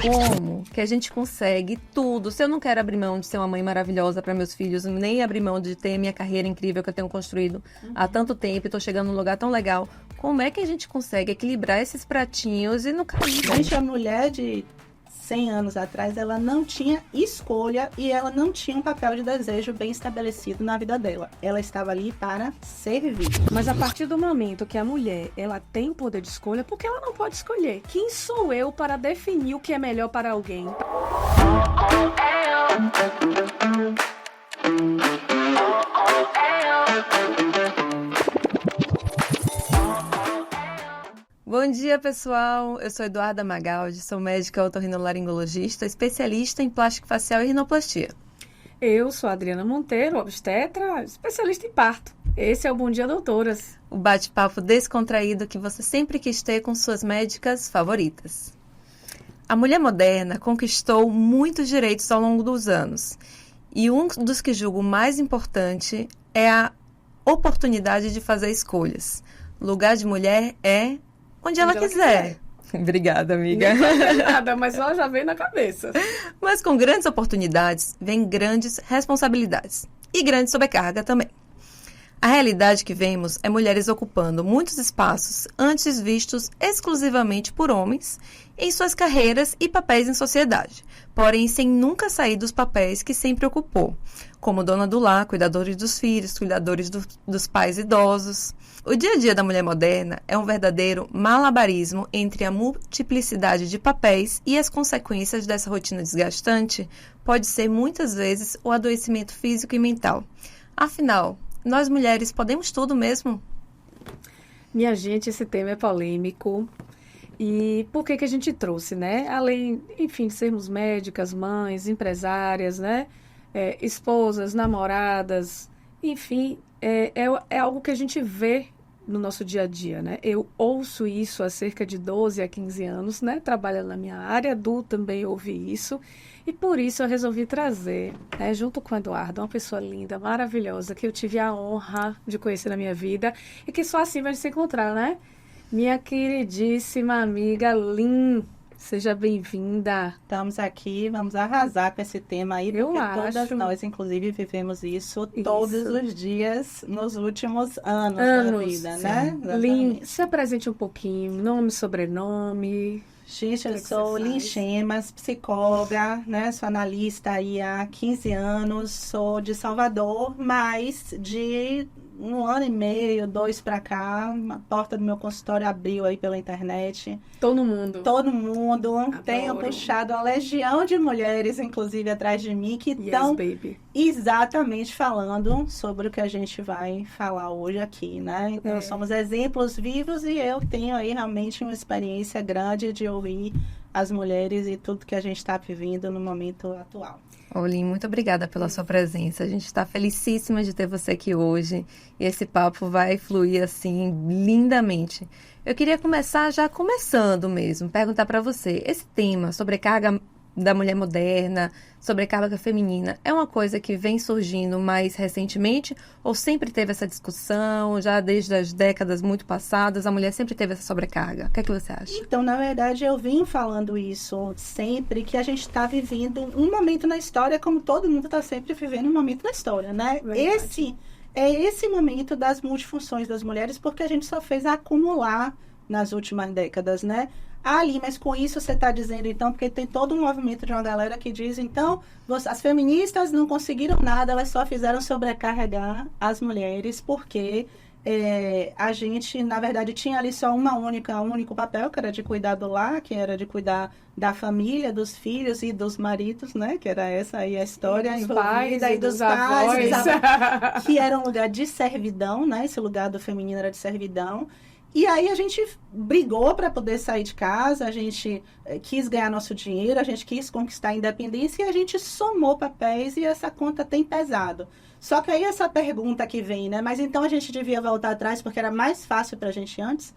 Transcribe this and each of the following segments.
Como que a gente consegue tudo? Se eu não quero abrir mão de ser uma mãe maravilhosa para meus filhos, nem abrir mão de ter minha carreira incrível que eu tenho construído há tanto tempo e estou chegando num lugar tão legal, como é que a gente consegue equilibrar esses pratinhos e não cair? Gente, a mulher de 100 anos atrás, ela não tinha escolha e ela não tinha um papel de desejo bem estabelecido na vida dela. Ela estava ali para servir. Mas a partir do momento que a mulher ela tem o poder de escolha, por que ela não pode escolher? Quem sou eu para definir o que é melhor para alguém? Bom dia, pessoal! Eu sou Eduarda Magaldi, sou médica otorrinolaringologista, especialista em plástico facial e rinoplastia. Eu sou a Adriana Monteiro, obstetra, especialista em parto. Esse é o Bom Dia Doutoras. O bate-papo descontraído que você sempre quis ter com suas médicas favoritas. A mulher moderna conquistou muitos direitos ao longo dos anos. E um dos que julgo mais importante é a oportunidade de fazer escolhas. Lugar de mulher é onde ela quiser. Obrigada, amiga. Não é nada, mas ela já veio na cabeça. Mas com grandes oportunidades, vem grandes responsabilidades. E grande sobrecarga também. A realidade que vemos é mulheres ocupando muitos espaços antes vistos exclusivamente por homens em suas carreiras e papéis em sociedade, porém sem nunca sair dos papéis que sempre ocupou, como dona do lar, cuidadores dos filhos, cuidadores dos pais idosos. O dia a dia da mulher moderna é um verdadeiro malabarismo entre a multiplicidade de papéis e as consequências dessa rotina desgastante pode ser muitas vezes o adoecimento físico e mental. Afinal, nós mulheres podemos tudo mesmo? Minha gente, esse tema é polêmico. E por que que a gente trouxe, né? Além, enfim, de sermos médicas, mães, empresárias, né? Esposas, namoradas, enfim, é algo que a gente vê no nosso dia a dia, né? Eu ouço isso há cerca de 12 a 15 anos, né? Trabalho na minha área, Du também ouve isso. E por isso eu resolvi trazer, né, junto com o Eduardo, uma pessoa linda, maravilhosa, que eu tive a honra de conhecer na minha vida e que só assim vai se encontrar, né? Minha queridíssima amiga Lin, seja bem-vinda. Estamos aqui, vamos arrasar com esse tema aí, Eu porque acho. todas nós, inclusive, vivemos isso todos os dias nos últimos anos da vida, né? Lin, se apresente um pouquinho, nome, sobrenome. Gente, eu que sou você Lin faz? Chemas, psicóloga, né? Sou analista aí há 15 anos, sou de Salvador, mas de 1 ano e meio, 2 para cá, a porta do meu consultório abriu aí pela internet. Todo mundo. Todo mundo. Adoro. Tenho puxado uma legião de mulheres, inclusive, atrás de mim, que Yes, estão baby. exatamente falando sobre o que a gente vai falar hoje aqui, né? Então, somos exemplos vivos e eu tenho aí realmente uma experiência grande de ouvir as mulheres e tudo que a gente está vivendo no momento atual. Olin, muito obrigada pela sua presença. A gente está felicíssima de ter você aqui hoje e esse papo vai fluir assim lindamente. Eu queria começar já começando mesmo, perguntar para você, esse tema, sobrecarga da mulher moderna, sobrecarga feminina, é uma coisa que vem surgindo mais recentemente ou sempre teve essa discussão, já desde as décadas muito passadas, a mulher sempre teve essa sobrecarga? O que é que você acha? Então, na verdade, eu vim falando isso sempre, que a gente está vivendo um momento na história, como todo mundo está sempre vivendo um momento na história, né? Verdade. Esse momento das multifunções das mulheres, porque a gente só fez acumular nas últimas décadas, né? Ali, mas com isso você está dizendo, então, porque tem todo um movimento de uma galera que diz, então, as feministas não conseguiram nada, elas só fizeram sobrecarregar as mulheres, porque a gente, na verdade, tinha ali só um único papel, que era de cuidar do lar, que era de cuidar da família, dos filhos e dos maridos, né? Que era essa aí a história Dos envolvida, pais e dos pais, avós. que era um lugar de servidão, né? Esse lugar do feminino era de servidão. E aí a gente brigou para poder sair de casa, a gente quis ganhar nosso dinheiro, a gente quis conquistar a independência e a gente somou papéis e essa conta tem pesado. Só que aí essa pergunta que vem, né? Mas então a gente devia voltar atrás porque era mais fácil para a gente antes?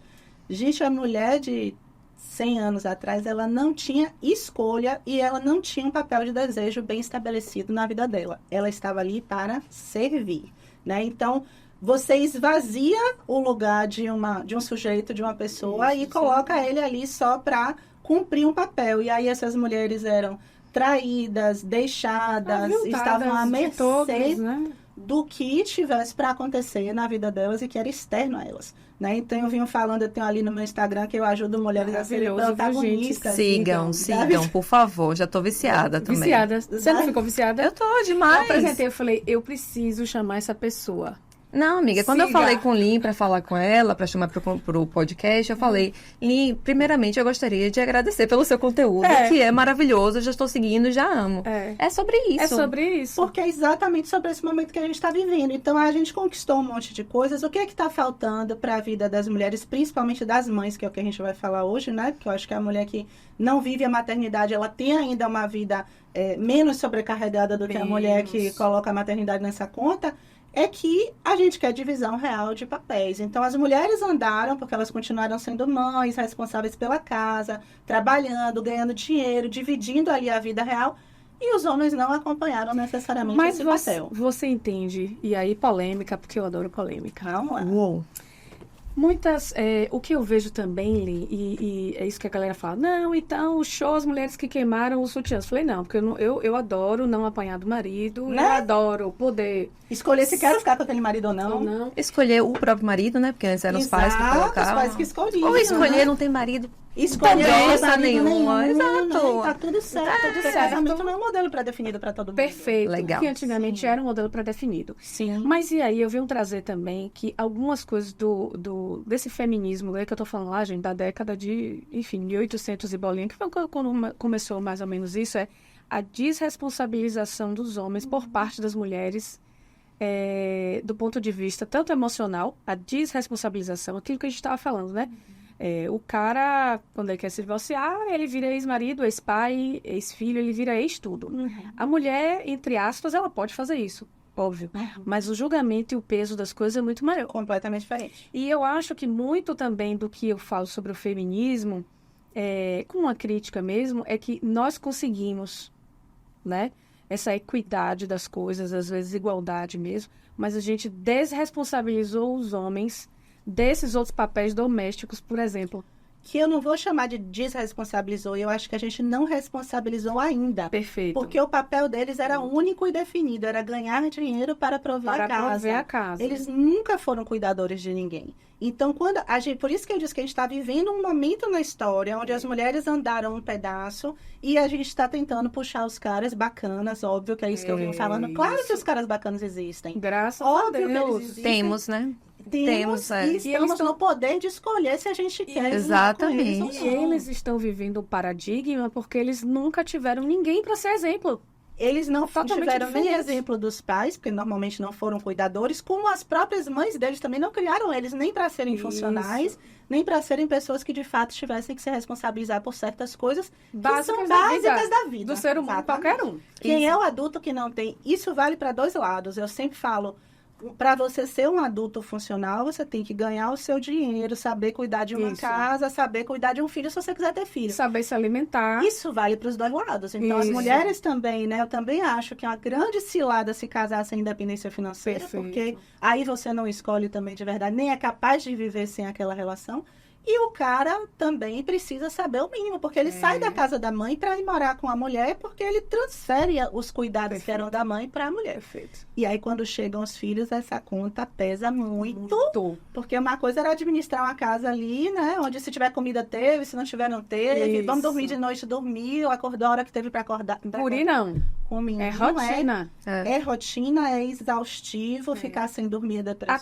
Gente, a mulher de 100 anos atrás, ela não tinha escolha e ela não tinha um papel de desejo bem estabelecido na vida dela. Ela estava ali para servir, né? Então, você esvazia o lugar de um sujeito, de uma pessoa, e coloca ele ali só para cumprir um papel. E aí essas mulheres eram traídas, deixadas, estavam à mercê todos, né? do que tivesse para acontecer na vida delas e que era externo a elas. Né? Então, eu venho falando, eu tenho ali no meu Instagram que eu ajudo mulheres a serem Maravilhoso, viu, protagonistas. Sigam, então, por favor. Já tô viciada também. Viciada. Você não ficou viciada? Eu tô Eu demais. apresentei, eu falei, eu preciso chamar essa pessoa. Não, amiga, quando eu Siga. falei com Lin pra falar com ela, pra chamar pro podcast, eu falei, Lin, primeiramente eu gostaria de agradecer pelo seu conteúdo, que é maravilhoso, eu já estou seguindo, já amo. É sobre isso. É sobre isso. Porque é exatamente sobre esse momento que a gente está vivendo. Então, a gente conquistou um monte de coisas. O que é que está faltando para a vida das mulheres, principalmente das mães, que é o que a gente vai falar hoje, né? Porque eu acho que a mulher que não vive a maternidade, ela tem ainda uma vida menos sobrecarregada do que a mulher que coloca a maternidade nessa conta. É que a gente quer divisão real de papéis. Então, as mulheres andaram, porque elas continuaram sendo mães, responsáveis pela casa, trabalhando, ganhando dinheiro, dividindo ali a vida real, e os homens não acompanharam necessariamente esse papel. Mas você entende, e aí polêmica, porque eu adoro polêmica. Vamos lá. Uou. Muitas, o que eu vejo também, Li, e é isso que a galera fala, não, então, o show, as mulheres que queimaram os sutiãs. Falei, não, porque eu adoro não apanhar do marido, Né? eu adoro poder... Escolher se quero ficar com aquele marido ou não. Ou não. Escolher o próprio marido, né? Porque antes eram os pais que colocavam. Os pais que escolhiam. Ou escolher não tem marido. Escolher Pobreza marido nenhuma, nenhum, exato. né? Tá tudo certo. Tá tudo Porque certo. casamento não é um modelo pré-definido para todo mundo. Perfeito. Legal. Que antigamente era um modelo pré-definido. Sim. Mas e aí, eu venho trazer também que algumas coisas desse feminismo, que eu tô falando lá, gente, da década de 1800 e bolinha, que foi quando começou mais ou menos isso, é a desresponsabilização dos homens por parte das mulheres, do ponto de vista tanto emocional, a desresponsabilização, aquilo que a gente estava falando, né? O cara, quando ele quer se divorciar, ele vira ex-marido, ex-pai, ex-filho, ele vira ex-tudo. A mulher, entre aspas, ela pode fazer isso, óbvio. Mas o julgamento e o peso das coisas é muito maior. Completamente diferente. E eu acho que muito também do que eu falo sobre o feminismo, com uma crítica mesmo, é que nós conseguimos, né? Essa equidade das coisas, às vezes igualdade mesmo, mas a gente desresponsabilizou os homens desses outros papéis domésticos, por exemplo. Que eu não vou chamar de desresponsabilizou, eu acho que a gente não responsabilizou ainda. Perfeito. Porque o papel deles era único e definido, era ganhar dinheiro para prover a casa. Prover a casa. Eles nunca foram cuidadores de ninguém. Então, por isso que eu disse que a gente está vivendo um momento na história onde as mulheres andaram um pedaço e a gente está tentando puxar os caras bacanas, óbvio que é isso que eu venho falando. Claro que os caras bacanas existem. Graças Óbvio a que Deus. eles existem. Temos, né? Temos, é. e estamos no poder de escolher se a gente quer. Exatamente. com eles ou E não. eles estão vivendo um paradigma porque eles nunca tiveram ninguém para ser exemplo. Eles não Totalmente tiveram nem diferente. exemplo dos pais, porque normalmente não foram cuidadores, como as próprias mães deles também não criaram eles nem para serem Isso. funcionais, nem para serem pessoas que de fato tivessem que se responsabilizar por certas coisas que Básicas são da básicas vida. da vida. Do ser humano, Exatamente. qualquer um. Quem é o adulto que não tem? Isso vale para dois lados. Eu sempre falo, para você ser um adulto funcional, você tem que ganhar o seu dinheiro, saber cuidar de uma Isso. casa, saber cuidar de um filho, se você quiser ter filho. Saber se alimentar. Isso vale para os dois lados. Então, as Isso. mulheres também, né? Eu também acho que é uma grande cilada se casar sem independência financeira, Perfeito. porque aí você não escolhe também de verdade, nem é capaz de viver sem aquela relação. E o cara também precisa saber o mínimo, porque ele sai da casa da mãe para ir morar com a mulher, porque ele transfere os cuidados que eram da mãe para a mulher. Perfeito. E aí, quando chegam os filhos, essa conta pesa muito. Tô. Porque uma coisa era administrar uma casa ali, né? Onde se tiver comida teve, se não tiver não teve. Isso. Vamos dormir de noite, dormir. Acordou a hora que teve para acordar. Guri não. Comer. É Não rotina. É rotina, é exaustivo, ficar sem dormir é depressão.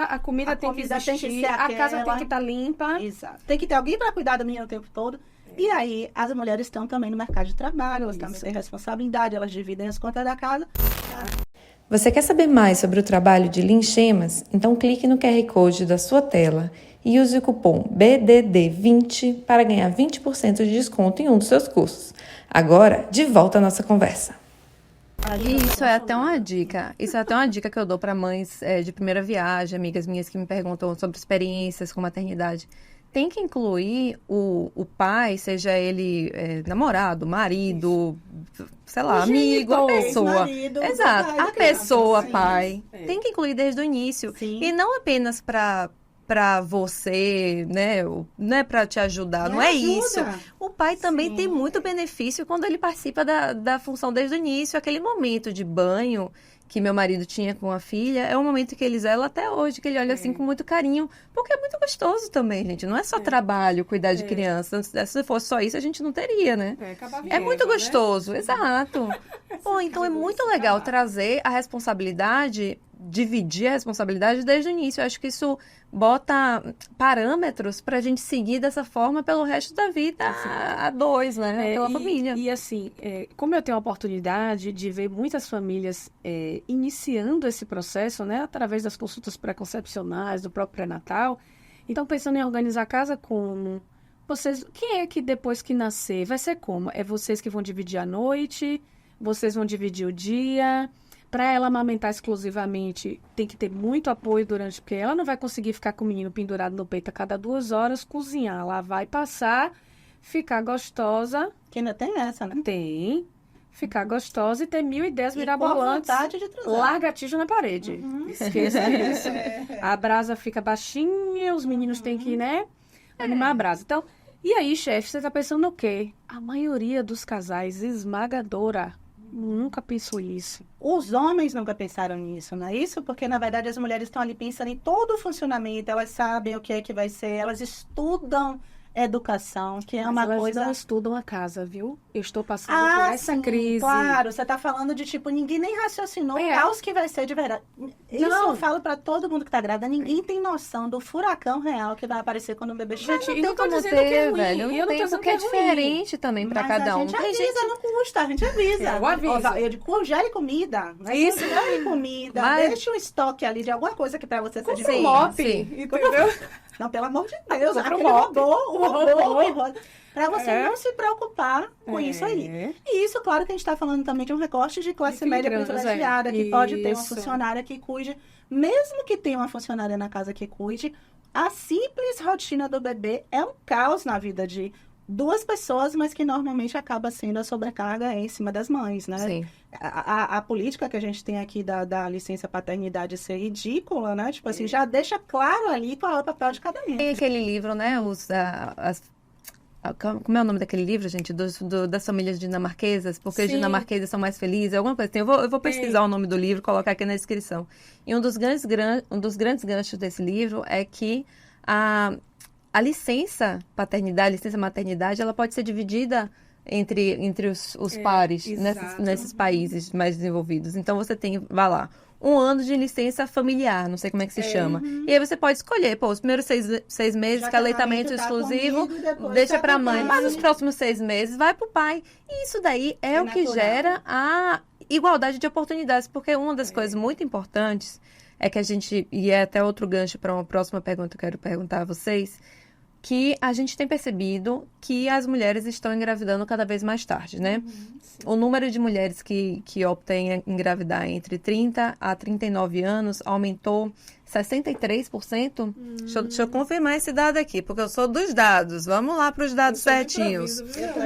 A comida tem que existir, a casa tem que estar limpa. Exato. Tem que ter alguém para cuidar do menino o tempo todo. E aí, as mulheres estão também no mercado de trabalho, elas também têm responsabilidade, elas dividem as contas da casa. Você quer saber mais sobre o trabalho de Lin Chemas? Então clique no QR Code da sua tela e use o cupom BDD20 para ganhar 20% de desconto em um dos seus cursos. Agora, de volta à nossa conversa. E isso é até uma dica. Isso é até uma dica que eu dou para mães de primeira viagem, amigas minhas que me perguntam sobre experiências com maternidade. Tem que incluir o pai, seja ele namorado, marido, sei lá, amigo, a pessoa. Exato, a pessoa, pai. Tem que incluir desde o início. Sim. E não apenas para para você, né? Não é para te ajudar, não é isso. O pai também tem muito benefício quando ele participa da função desde o início. Aquele momento de banho que meu marido tinha com a filha, é um momento que ele zela até hoje, que ele olha assim com muito carinho, porque é muito gostoso também, gente. Não é só trabalho, cuidar de criança. Se fosse só isso, a gente não teria, né? É muito gostoso, né? Exato. Pô, então é muito legal trazer a responsabilidade, dividir a responsabilidade desde o início. Eu acho que isso bota parâmetros para a gente seguir dessa forma pelo resto da vida a dois, né? Pela família. E assim, como eu tenho a oportunidade de ver muitas famílias iniciando esse processo, né? Através das consultas pré-concepcionais, do próprio pré-natal. Então, pensando em organizar a casa como... Quem é que depois que nascer vai ser como? É vocês que vão dividir a noite? Vocês vão dividir o dia? Para ela amamentar exclusivamente, tem que ter muito apoio porque ela não vai conseguir ficar com o menino pendurado no peito a cada 2 horas, cozinhar. Ela vai passar, ficar gostosa. Que ainda tem essa, né? Tem. Ficar gostosa e ter 1000 ideias mirabolantes. Vontade de transar. Largatijo na parede. Esqueça isso. A brasa fica baixinha, os meninos têm que, né, animar a brasa. Então, e aí, chefe, você tá pensando o quê? A maioria dos casais esmagadora nunca pensou isso. Os homens nunca pensaram nisso, não é isso? Porque, na verdade, as mulheres estão ali pensando em todo o funcionamento, elas sabem o que é que vai ser, elas estudam educação, que é uma coisa... Elas não estudam a casa, viu? Eu estou passando por essa crise. Claro, você está falando de, tipo, ninguém nem raciocinou o caos que vai ser de verdade. Isso eu falo para todo mundo que está grávida, ninguém tem noção do furacão real que vai aparecer quando o bebê chega. Gente, eu não tô dizendo que é ruim, velho. Eu não tô que é diferente também para cada um. A gente avisa, não custa, a gente avisa. Eu aviso. Eu digo, congele comida. Isso. Congele comida. Deixa um estoque ali de alguma coisa que para você ser de mop, entendeu? Não, pelo amor de Deus, aquele robô, para você não se preocupar com isso aí. E isso, claro, que a gente está falando também de um recorte de classe média privilegiada, que pode ter uma funcionária que cuide, mesmo que tenha uma funcionária na casa que cuide, a simples rotina do bebê é um caos na vida de 2 pessoas, mas que normalmente acaba sendo a sobrecarga em cima das mães, né? Sim. A política que a gente tem aqui da licença paternidade ser ridícula, né? Tipo assim, já deixa claro ali qual é o papel de cada um. Tem aquele livro, né? Como é o nome daquele livro, gente? Das famílias dinamarquesas, porque as dinamarquesas são mais felizes, alguma coisa assim. Eu vou pesquisar o nome do livro e colocar aqui na descrição. E um dos grandes ganchos desse livro é que a licença paternidade, a licença maternidade, ela pode ser dividida entre os pares nesses países mais desenvolvidos. Então, você tem, vai lá, 1 ano de licença familiar, não sei como é que se chama. E aí você pode escolher, os primeiros 6 meses que é aleitamento exclusivo, deixa para a mãe. Mas nos próximos 6 meses vai para o pai. E isso daí é o que gera a igualdade de oportunidades, porque uma das coisas muito importantes é que a gente, e é até outro gancho para uma próxima pergunta que eu quero perguntar a vocês, que a gente tem percebido que as mulheres estão engravidando cada vez mais tarde, né? O número de mulheres que optam em engravidar entre 30 a 39 anos aumentou 63%. Deixa eu confirmar esse dado aqui, porque eu sou dos dados. Vamos lá para os dados certinhos.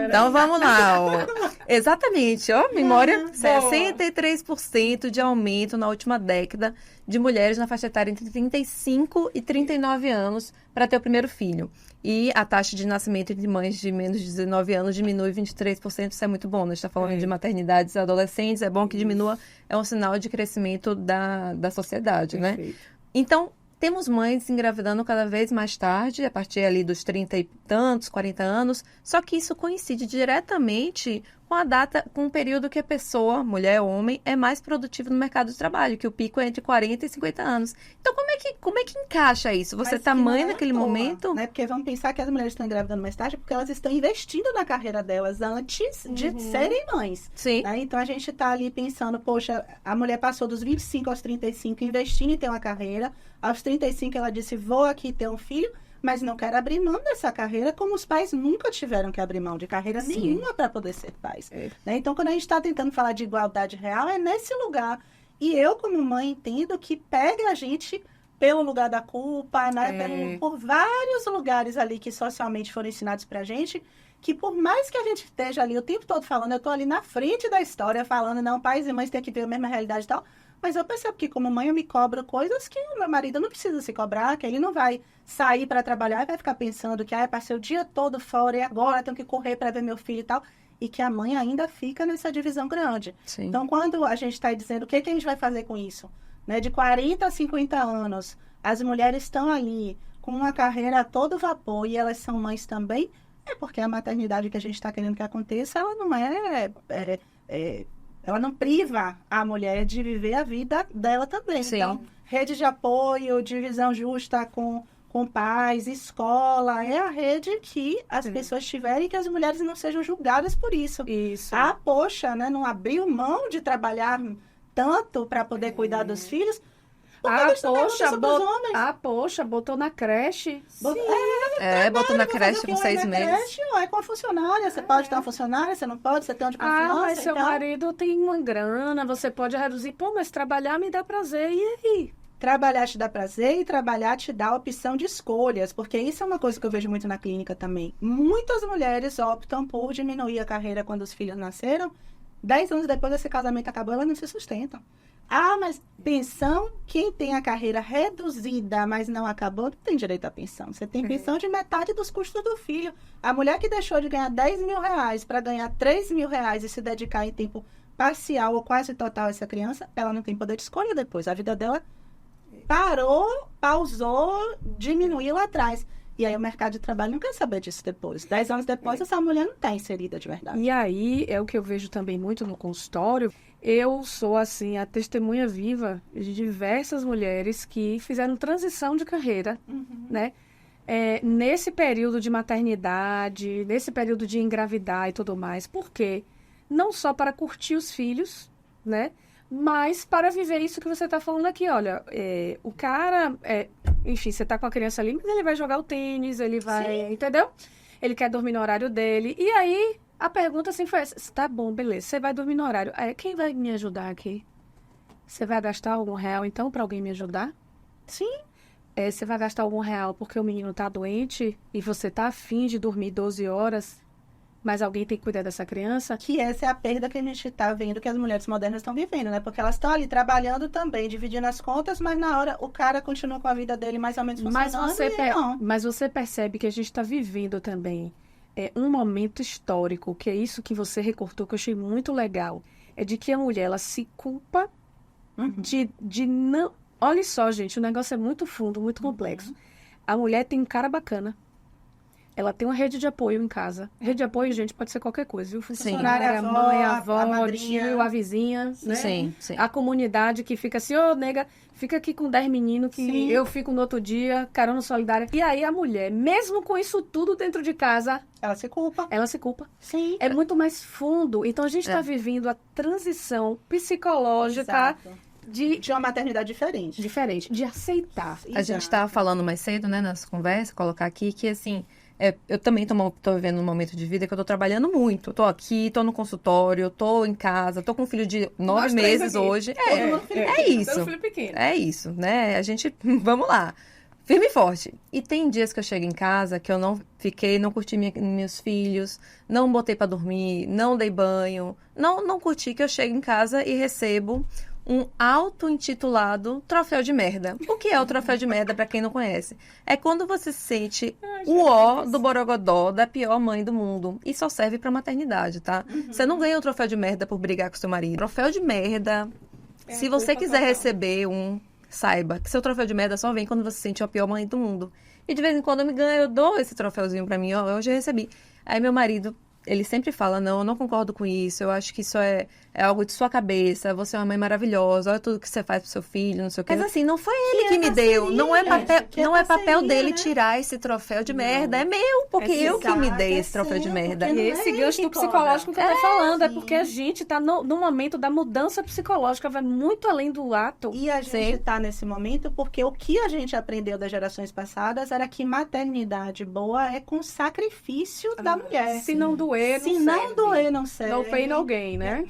Então, vamos lá. Exatamente, memória. 63% de aumento na última década de mulheres na faixa etária entre 35 e 39 anos para ter o primeiro filho. E a taxa de nascimento entre mães de menos de 19 anos diminui 23%. Isso é muito bom. A gente está falando de maternidades adolescentes. É bom que diminua. É um sinal de crescimento da sociedade, né? Então, temos mães engravidando cada vez mais tarde, a partir ali dos 30 e tantos, 40 anos. Só que isso coincide diretamente com a data, com o período que a pessoa, mulher ou homem, é mais produtiva no mercado de trabalho, que o pico é entre 40 e 50 anos. Então, como é que encaixa isso? Você tá mãe naquele momento? Né? Porque vamos pensar que as mulheres estão engravidando mais tarde porque elas estão investindo na carreira delas antes de serem mães. Sim. Né? Então, a gente tá ali pensando, poxa, a mulher passou dos 25 aos 35 investindo em ter uma carreira. Aos 35 ela disse, vou aqui ter um filho, mas não quero abrir mão dessa carreira, como os pais nunca tiveram que abrir mão de carreira nenhuma para poder ser pais. Né? Então, quando a gente está tentando falar de igualdade real, é nesse lugar. E eu, como mãe, entendo que pega a gente pelo lugar da culpa, né? Por vários lugares ali que socialmente foram ensinados pra gente, que por mais que a gente esteja ali o tempo todo falando, eu tô ali na frente da história falando, não, pais e mães têm que ter a mesma realidade e tal, Mas eu percebo que, como mãe, eu me cobro coisas que o meu marido não precisa se cobrar, que ele não vai sair para trabalhar e vai ficar pensando que, passei o dia todo fora e agora tenho que correr para ver meu filho e tal. E que a mãe ainda fica nessa divisão grande. Sim. Então, quando a gente está dizendo o que a gente vai fazer com isso, né? De 40 a 50 anos, as mulheres estão ali com uma carreira a todo vapor e elas são mães também, é porque a maternidade que a gente está querendo que aconteça, ela não ela não priva a mulher de viver a vida dela também. Sim. Então, rede de apoio, divisão justa com pais, escola, é a rede que as pessoas tiverem e que as mulheres não sejam julgadas por isso. Isso. Poxa, né? Não abriu mão de trabalhar tanto para poder cuidar dos filhos. Poxa, botou na creche. Botou na creche com 6 meses. Creche, com a funcionária. Você pode ter uma funcionária, você não pode, você tem onde confiança. Mas seu marido tem uma grana, você pode reduzir. Mas trabalhar me dá prazer, e aí? Trabalhar te dá prazer e trabalhar te dá opção de escolhas, porque isso é uma coisa que eu vejo muito na clínica também. Muitas mulheres optam por diminuir a carreira quando os filhos nasceram. 10 anos depois desse casamento acabou, elas não se sustentam. Mas pensão, quem tem a carreira reduzida, mas não acabou, não tem direito à pensão. Você tem pensão de metade dos custos do filho. A mulher que deixou de ganhar 10 mil reais para ganhar 3 mil reais e se dedicar em tempo parcial ou quase total a essa criança, ela não tem poder de escolha depois. A vida dela pausou, diminuiu lá atrás. E aí o mercado de trabalho não quer saber disso depois. 10 anos depois, essa mulher não está inserida de verdade. E aí, é o que eu vejo também muito no consultório. Eu sou, assim, a testemunha viva de diversas mulheres que fizeram transição de carreira, né? Nesse período de maternidade, nesse período de engravidar e tudo mais. Por quê? Não só para curtir os filhos, né? Mas para viver isso que você está falando aqui, olha, o cara, enfim, você está com a criança ali, mas ele vai jogar o tênis, ele vai, Sim. Entendeu? Ele quer dormir no horário dele. E aí, a pergunta assim foi essa, tá bom, beleza, você vai dormir no horário. Quem vai me ajudar aqui? Você vai gastar algum real, então, para alguém me ajudar? Sim. Você vai gastar algum real porque o menino tá doente e você tá afim de dormir 12 horas... Mas alguém tem que cuidar dessa criança? Que essa é a perda que a gente está vendo que as mulheres modernas estão vivendo, né? Porque elas estão ali trabalhando também, dividindo as contas, mas na hora o cara continua com a vida dele mais ou menos funcionando. Mas você percebe que a gente está vivendo também um momento histórico, que é isso que você recortou, que eu achei muito legal. É de que a mulher, ela se culpa de não... Olha só, gente, o negócio é muito fundo, muito complexo. A mulher tem um cara bacana. Ela tem uma rede de apoio em casa. Rede de apoio, gente, pode ser qualquer coisa, viu? Funcionária, a mãe, a avó, a tio, a vizinha, né? Sim, sim. A comunidade que fica assim, nega, fica aqui com 10 meninos que Sim. eu fico no outro dia, carona solidária. E aí a mulher, mesmo com isso tudo dentro de casa... Ela se culpa. Sim. É muito mais fundo. Então a gente está vivendo a transição psicológica... Exato. De uma maternidade diferente. De aceitar. A gente estava falando mais cedo, né, nas conversas, colocar aqui, que assim... eu também tô vivendo um momento de vida que eu tô trabalhando muito. Tô aqui, tô no consultório, tô em casa, tô com um filho de 9 meses hoje. Isso. Filho pequeno. É isso, né? A gente, vamos lá. Firme e forte. E tem dias que eu chego em casa que eu não curti meus filhos, não botei pra dormir, não dei banho, não curti, que eu chego em casa e recebo um auto-intitulado troféu de merda. O que é o troféu de merda, pra quem não conhece? É quando você sente o ó do borogodó da pior mãe do mundo. E só serve pra maternidade, tá? Você não ganha o troféu de merda por brigar com seu marido. Troféu de merda, se você quiser receber saiba que seu troféu de merda só vem quando você sente a pior mãe do mundo. E de vez em quando eu dou esse troféuzinho pra mim, hoje eu recebi. Aí meu marido... Ele sempre fala, não, eu não concordo com isso, eu acho que isso é algo de sua cabeça, você é uma mãe maravilhosa, olha tudo que você faz pro seu filho, não sei o quê. Mas assim, não foi ele que me deu, não é papel dele tirar esse troféu de merda, é meu, porque eu que me dei esse troféu de merda. E esse gancho do psicológico que eu tô falando, é porque a gente tá no momento da mudança psicológica, vai muito além do ato. E a gente tá nesse momento porque o que a gente aprendeu das gerações passadas era que maternidade boa é com sacrifício da mulher. Se não doer, não doer, não serve. No pain, no gain, né?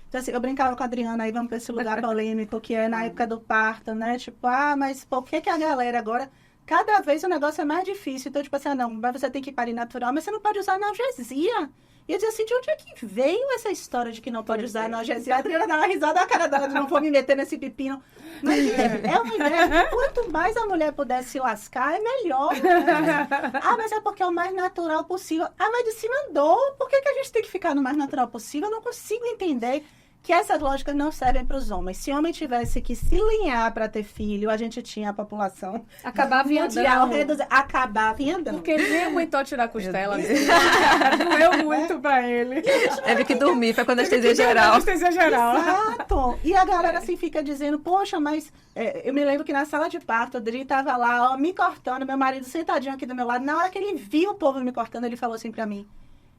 Então, assim, eu brincava com a Adriana, aí vamos pra esse lugar polêmico, que é na época do parto, né? Tipo, mas por que a galera agora... Cada vez o negócio é mais difícil. Então, tipo assim, não, mas você tem que parir natural, mas você não pode usar analgesia. E eu dizia assim, de onde é que veio essa história de que não pode usar analgésico? A Adriana dá uma risada na cara dela, de não vou me meter nesse pepino. Mas é uma ideia, quanto mais a mulher puder se lascar, é melhor. Né? Mas é porque é o mais natural possível. A medicina andou, por que a gente tem que ficar no mais natural possível? Eu não consigo entender que essas lógicas não servem para os homens. Se o homem tivesse que se alinhar para ter filho, a gente tinha a população acabava mundial reduzida. Acabava em andando. Porque ele nem aguentou tirar a costela. Doeu muito para ele. Teve que dormir, foi com anestesia geral. Anestesia geral. Exato. E a galera assim fica dizendo, poxa, mas... eu me lembro que na sala de parto, o Adri estava lá, ó, me cortando, meu marido sentadinho aqui do meu lado. Na hora que ele viu o povo me cortando, ele falou assim para mim,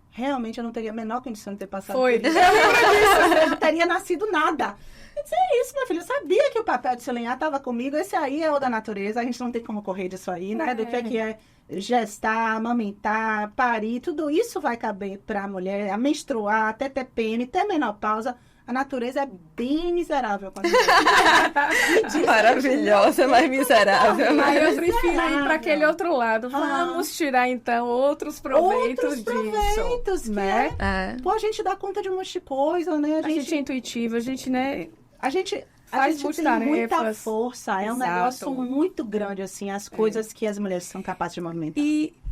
realmente eu não teria a menor condição de ter passado por isso. Eu não teria nascido nada. Eu disse, é isso, meu filho. Eu sabia que o papel de se alinhar estava comigo. Esse aí é o da natureza. A gente não tem como correr disso aí, né? Do que é gestar, amamentar, parir. Tudo isso vai caber para a mulher. A menstruar, até ter PM, ter menopausa. A natureza é bem miserável com a gente. Maravilhosa, mas miserável. Mas eu prefiro ir para aquele outro lado. Vamos tirar, então, outros proveitos disso. Né? Pô, a gente dá conta de um monte de coisa, né? A gente é intuitiva, a gente, né? A gente faz tem muita força. É um Exato. negócio muito grande, assim, as coisas que as mulheres são capazes de movimentar.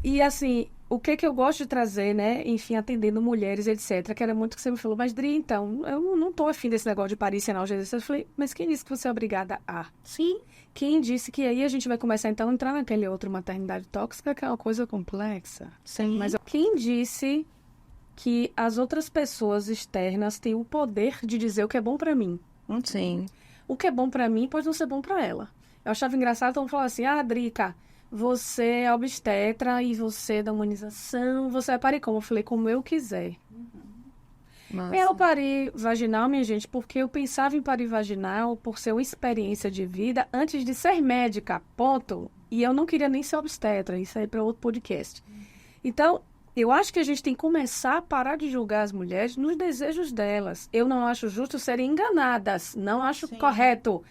E assim, o que eu gosto de trazer, né? Enfim, atendendo mulheres, etc. Que era muito que você me falou, mas Dri, então, eu não tô afim desse negócio de parir sem analgesia. Eu falei, mas quem disse que você é obrigada a? Sim. Quem disse que aí a gente vai começar, então, a entrar naquele outro maternidade tóxica, que é uma coisa complexa. Sim. Mas quem disse que as outras pessoas externas têm o poder de dizer o que é bom pra mim? Sim. O que é bom pra mim pode não ser bom pra ela. Eu achava engraçado, então falar assim, Drica, você é obstetra e você é da humanização, você vai parir como? Eu falei, como eu quiser. Massa. Eu parei vaginal, minha gente, porque eu pensava em parir vaginal por ser uma experiência de vida antes de ser médica, ponto. E eu não queria nem ser obstetra, isso aí é para outro podcast. Então, eu acho que a gente tem que começar a parar de julgar as mulheres nos desejos delas. Eu não acho justo serem enganadas, não acho correto.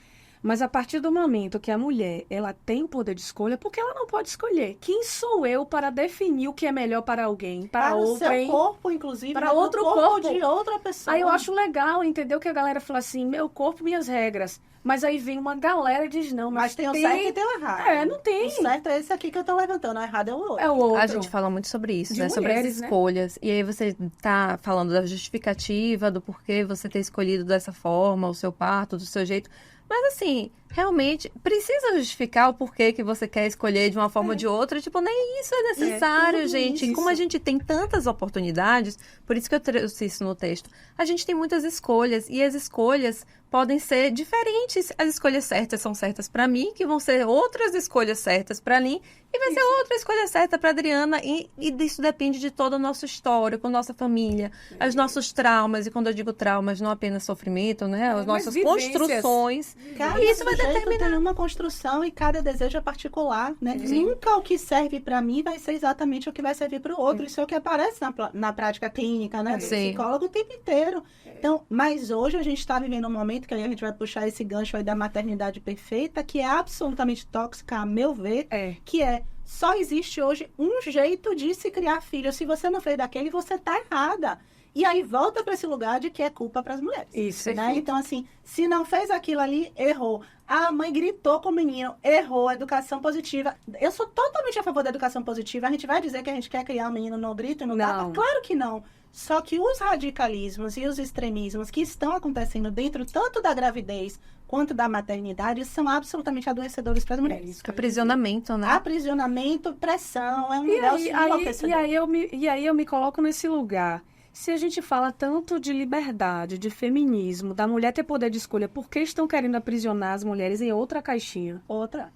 Mas a partir do momento que a mulher, ela tem o poder de escolha, porque ela não pode escolher. Quem sou eu para definir o que é melhor para alguém, para outra, seu corpo, inclusive, para outro corpo de outra pessoa. Aí eu acho legal, entendeu? Que a galera fala assim, meu corpo, minhas regras. Mas aí vem uma galera e diz, não, mas tem o certo e tem o errado. Não tem. O certo é esse aqui que eu tô levantando, o errado é o outro. É o outro. A gente fala muito sobre isso, De né? Sobre as mulheres, né? escolhas. E aí você tá falando da justificativa, do porquê você ter escolhido dessa forma, o seu parto, do seu jeito. Mas assim, realmente, precisa justificar o porquê que você quer escolher de uma forma ou de outra. Tipo, nem isso é necessário, gente. Como a gente tem tantas oportunidades, por isso que eu trouxe isso no texto, a gente tem muitas escolhas. E as escolhas podem ser diferentes. As escolhas certas são certas para mim, que vão ser outras escolhas certas para mim, e vai ser outra escolha certa para Adriana. E isso depende de todo o nosso histórico, nossa família, os nossos traumas. E quando eu digo traumas, não apenas sofrimento, né? As nossas construções. Cada E isso vai determinar uma construção e cada desejo é particular, né? Nunca o que serve para mim vai ser exatamente o que vai servir para o outro. Isso é o que aparece na prática clínica, né? Do psicólogo o tempo inteiro. Então, mas hoje a gente está vivendo um momento que aí a gente vai puxar esse gancho aí da maternidade perfeita, que é absolutamente tóxica, a meu ver, que só existe hoje um jeito de se criar filho. Se você não fez daquele, você tá errada. E aí volta para esse lugar de que é culpa para as mulheres. Isso, né? Então, assim, se não fez aquilo ali, errou. A mãe gritou com o menino, errou. Educação positiva. Eu sou totalmente a favor da educação positiva. A gente vai dizer que a gente quer criar um menino no grito e no tapa? Claro que não. Só que os radicalismos e os extremismos que estão acontecendo dentro tanto da gravidez quanto da maternidade são absolutamente adoecedores para as mulheres. Aprisionamento, né? Aprisionamento, pressão, é um negócio enlouquecedor. E aí eu me coloco nesse lugar. Se a gente fala tanto de liberdade, de feminismo, da mulher ter poder de escolha, por que estão querendo aprisionar as mulheres em outra caixinha? Outra.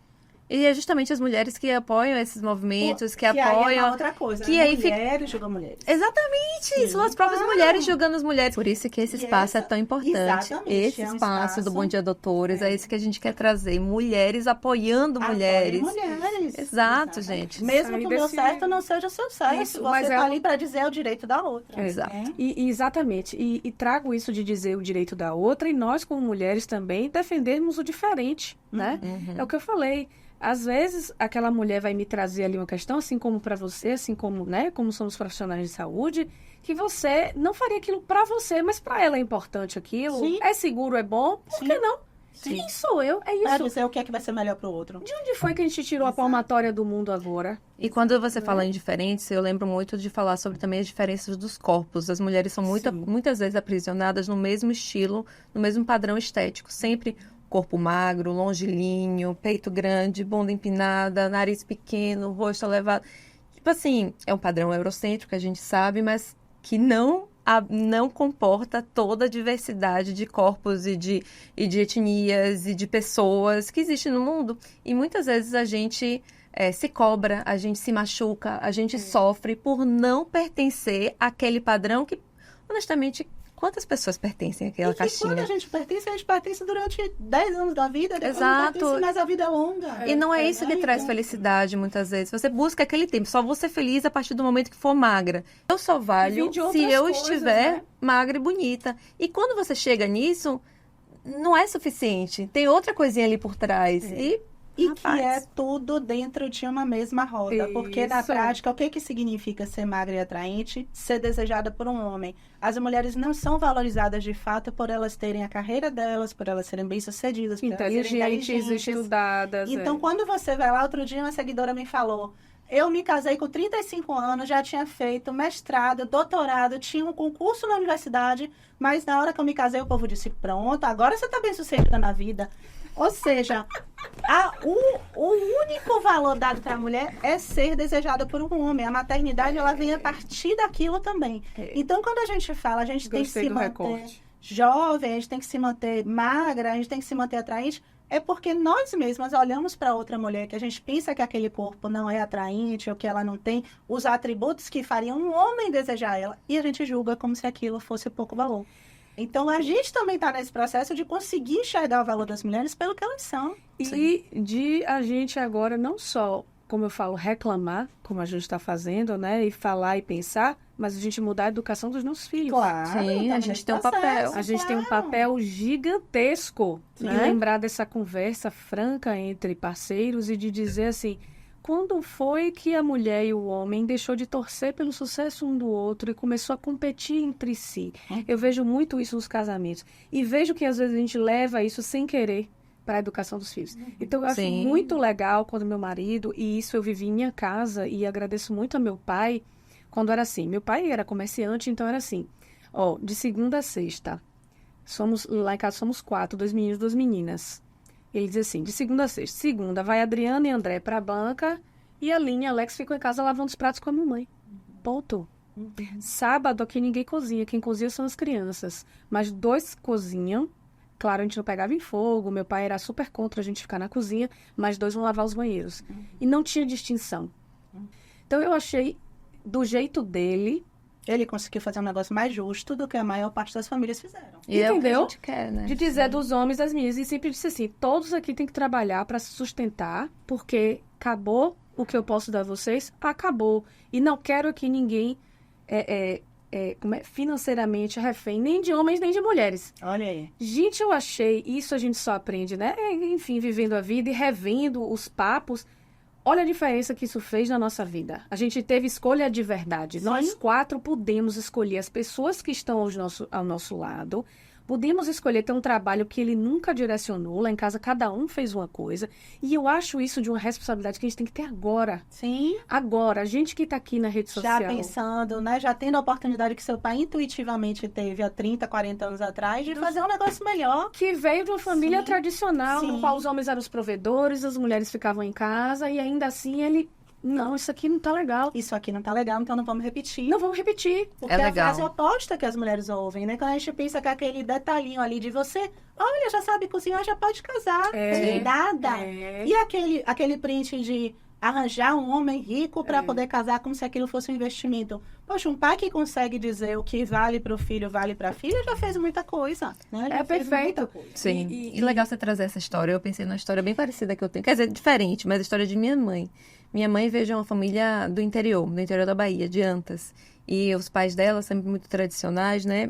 E é justamente as mulheres que apoiam esses movimentos, que apoiam... Aí é uma outra coisa, que né? aí Mulheres julgam mulheres. Exatamente! São as próprias mulheres julgando as mulheres. Por isso que esse espaço é tão importante. Esse espaço do Bom Dia Doutores, é isso que a gente quer trazer. Mulheres apoiando mulheres. Exato, gente. Mesmo que o meu certo não seja o seu certo. Isso, você tá ali para dizer o direito da outra. Exato. Exatamente. E trago isso de dizer o direito da outra e nós, como mulheres, também defendermos o diferente, né? É o que eu falei. Às vezes, aquela mulher vai me trazer ali uma questão, assim como para você, assim como, né, como somos profissionais de saúde, que você não faria aquilo para você, mas para ela é importante aquilo. Sim. É seguro, é bom. Por que não? Sim. Quem sou eu? É Pra isso. dizer o que é que vai ser melhor pro outro. De onde foi que a gente tirou a palmatória do mundo agora? E quando você fala em diferença, eu lembro muito de falar sobre também as diferenças dos corpos. As mulheres são muitas vezes aprisionadas no mesmo estilo, no mesmo padrão estético. Sempre corpo magro, longilíneo, peito grande, bunda empinada, nariz pequeno, rosto elevado. Tipo assim, é um padrão eurocêntrico, a gente sabe, mas que não comporta toda a diversidade de corpos e de etnias e de pessoas que existe no mundo. E muitas vezes a gente se cobra, a gente se machuca, a gente sofre por não pertencer àquele padrão que, honestamente, quantas pessoas pertencem àquela caixinha? Quando a gente pertence durante 10 anos da vida, depois Exato. não pertence, mas a vida é longa. E não é isso que traz felicidade, muitas vezes. Você busca aquele tempo. Só vou ser feliz a partir do momento que for magra. Eu só valho se eu estiver magra e bonita. E quando você chega nisso, não é suficiente. Tem outra coisinha ali por trás. E que é tudo dentro de uma mesma roda. Porque na Isso. prática, o que significa ser magra e atraente? Ser desejada por um homem. As mulheres não são valorizadas de fato por elas terem a carreira delas, por elas serem bem-sucedidas, por elas serem Inteligentes, estudadas. Então, quando você vai lá, outro dia uma seguidora me falou, eu me casei com 35 anos, já tinha feito mestrado, doutorado, tinha um concurso na universidade, mas na hora que eu me casei, o povo disse, pronto, agora você está bem-sucedida na vida. Ou seja, o único valor dado para a mulher é ser desejada por um homem. A maternidade, ela vem a partir daquilo também. Então, quando a gente fala, a gente tem que se manter jovem, a gente tem que se manter magra, a gente tem que se manter atraente, é porque nós mesmas olhamos para outra mulher que a gente pensa que aquele corpo não é atraente ou que ela não tem os atributos que fariam um homem desejar ela. E a gente julga como se aquilo fosse pouco valor. Então, a gente também está nesse processo de conseguir enxergar o valor das mulheres pelo que elas são. E de a gente agora não só, como eu falo, reclamar, como a gente está fazendo, né? E falar e pensar, mas a gente mudar a educação dos nossos filhos. Claro. Sim, a gente tem um papel. A gente tem um papel gigantesco. Sim. E lembrar dessa conversa franca entre parceiros e de dizer assim, quando foi que a mulher e o homem deixou de torcer pelo sucesso um do outro e começou a competir entre si? Eu vejo muito isso nos casamentos. E vejo que às vezes a gente leva isso sem querer para a educação dos filhos. Então, eu acho muito legal quando meu marido, e isso eu vivi em minha casa, e agradeço muito a meu pai, quando era assim. Meu pai era comerciante, então era assim. Ó, de segunda a sexta, lá em casa somos 4, 2 meninos, 2 meninas. Ele diz assim, de segunda a sexta. Segunda, vai Adriana e André para a banca e a Aline e Alex ficam em casa lavando os pratos com a mamãe. Ponto. Sábado aqui ninguém cozinha. Quem cozinha são as crianças. Mas 2 cozinham. Claro, a gente não pegava em fogo. Meu pai era super contra a gente ficar na cozinha. Mas 2 vão lavar os banheiros. E não tinha distinção. Então eu achei, do jeito dele... Ele conseguiu fazer um negócio mais justo do que a maior parte das famílias fizeram. E é o que a Entendeu? gente quer, né? De dizer dos homens, das meninas. E sempre disse assim, todos aqui têm que trabalhar para se sustentar, porque acabou o que eu posso dar a vocês, acabou. E não quero que ninguém financeiramente refém, nem de homens, nem de mulheres. Olha aí. Gente, eu achei, isso a gente só aprende, né? Enfim, vivendo a vida e revendo os papos. Olha a diferença que isso fez na nossa vida. A gente teve escolha de verdade. Sim. Nós 4 podemos escolher as pessoas que estão ao nosso lado. Podemos escolher ter um trabalho que ele nunca direcionou. Lá em casa, cada um fez uma coisa. E eu acho isso de uma responsabilidade que a gente tem que ter agora. Sim. Agora, a gente que está aqui na rede social. Já pensando, né? Já tendo a oportunidade que seu pai intuitivamente teve há 30, 40 anos atrás de fazer um negócio melhor. Que veio de uma família Sim. tradicional, no Sim. qual os homens eram os provedores, as mulheres ficavam em casa. E ainda assim, ele... Não, isso aqui não tá legal. Isso aqui não tá legal, então não vamos repetir. Não vamos repetir. Porque É é a legal. frase oposta que as mulheres ouvem, né? Quando a gente pensa que aquele detalhinho ali de você, olha, já sabe cozinhar, já pode casar. É. Nada. É. E aquele print de arranjar um homem rico para poder casar como se aquilo fosse um investimento. Poxa, um pai que consegue dizer o que vale para o filho, vale para a filha, já fez muita coisa. Né? Já fez perfeito. muita coisa. Sim. E legal você trazer essa história. Eu pensei numa história bem parecida que eu tenho. Quer dizer, diferente, mas a história de minha mãe. Minha mãe veio de uma família do interior da Bahia, de Antas. E os pais dela, sempre muito tradicionais, né?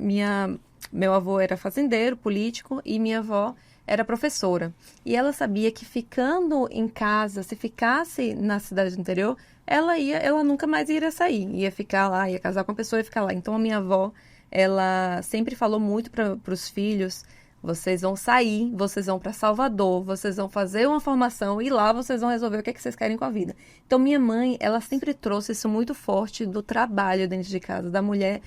Meu avô era fazendeiro, político, e minha avó era professora. E ela sabia que ficando em casa, se ficasse na cidade do interior, ela nunca mais iria sair, ia ficar lá, ia casar com a pessoa e ficar lá. Então a minha avó, ela sempre falou muito para os filhos: vocês vão sair, vocês vão para Salvador, vocês vão fazer uma formação e lá vocês vão resolver o que vocês querem com a vida. Então minha mãe, ela sempre trouxe isso muito forte do trabalho dentro de casa, da mulher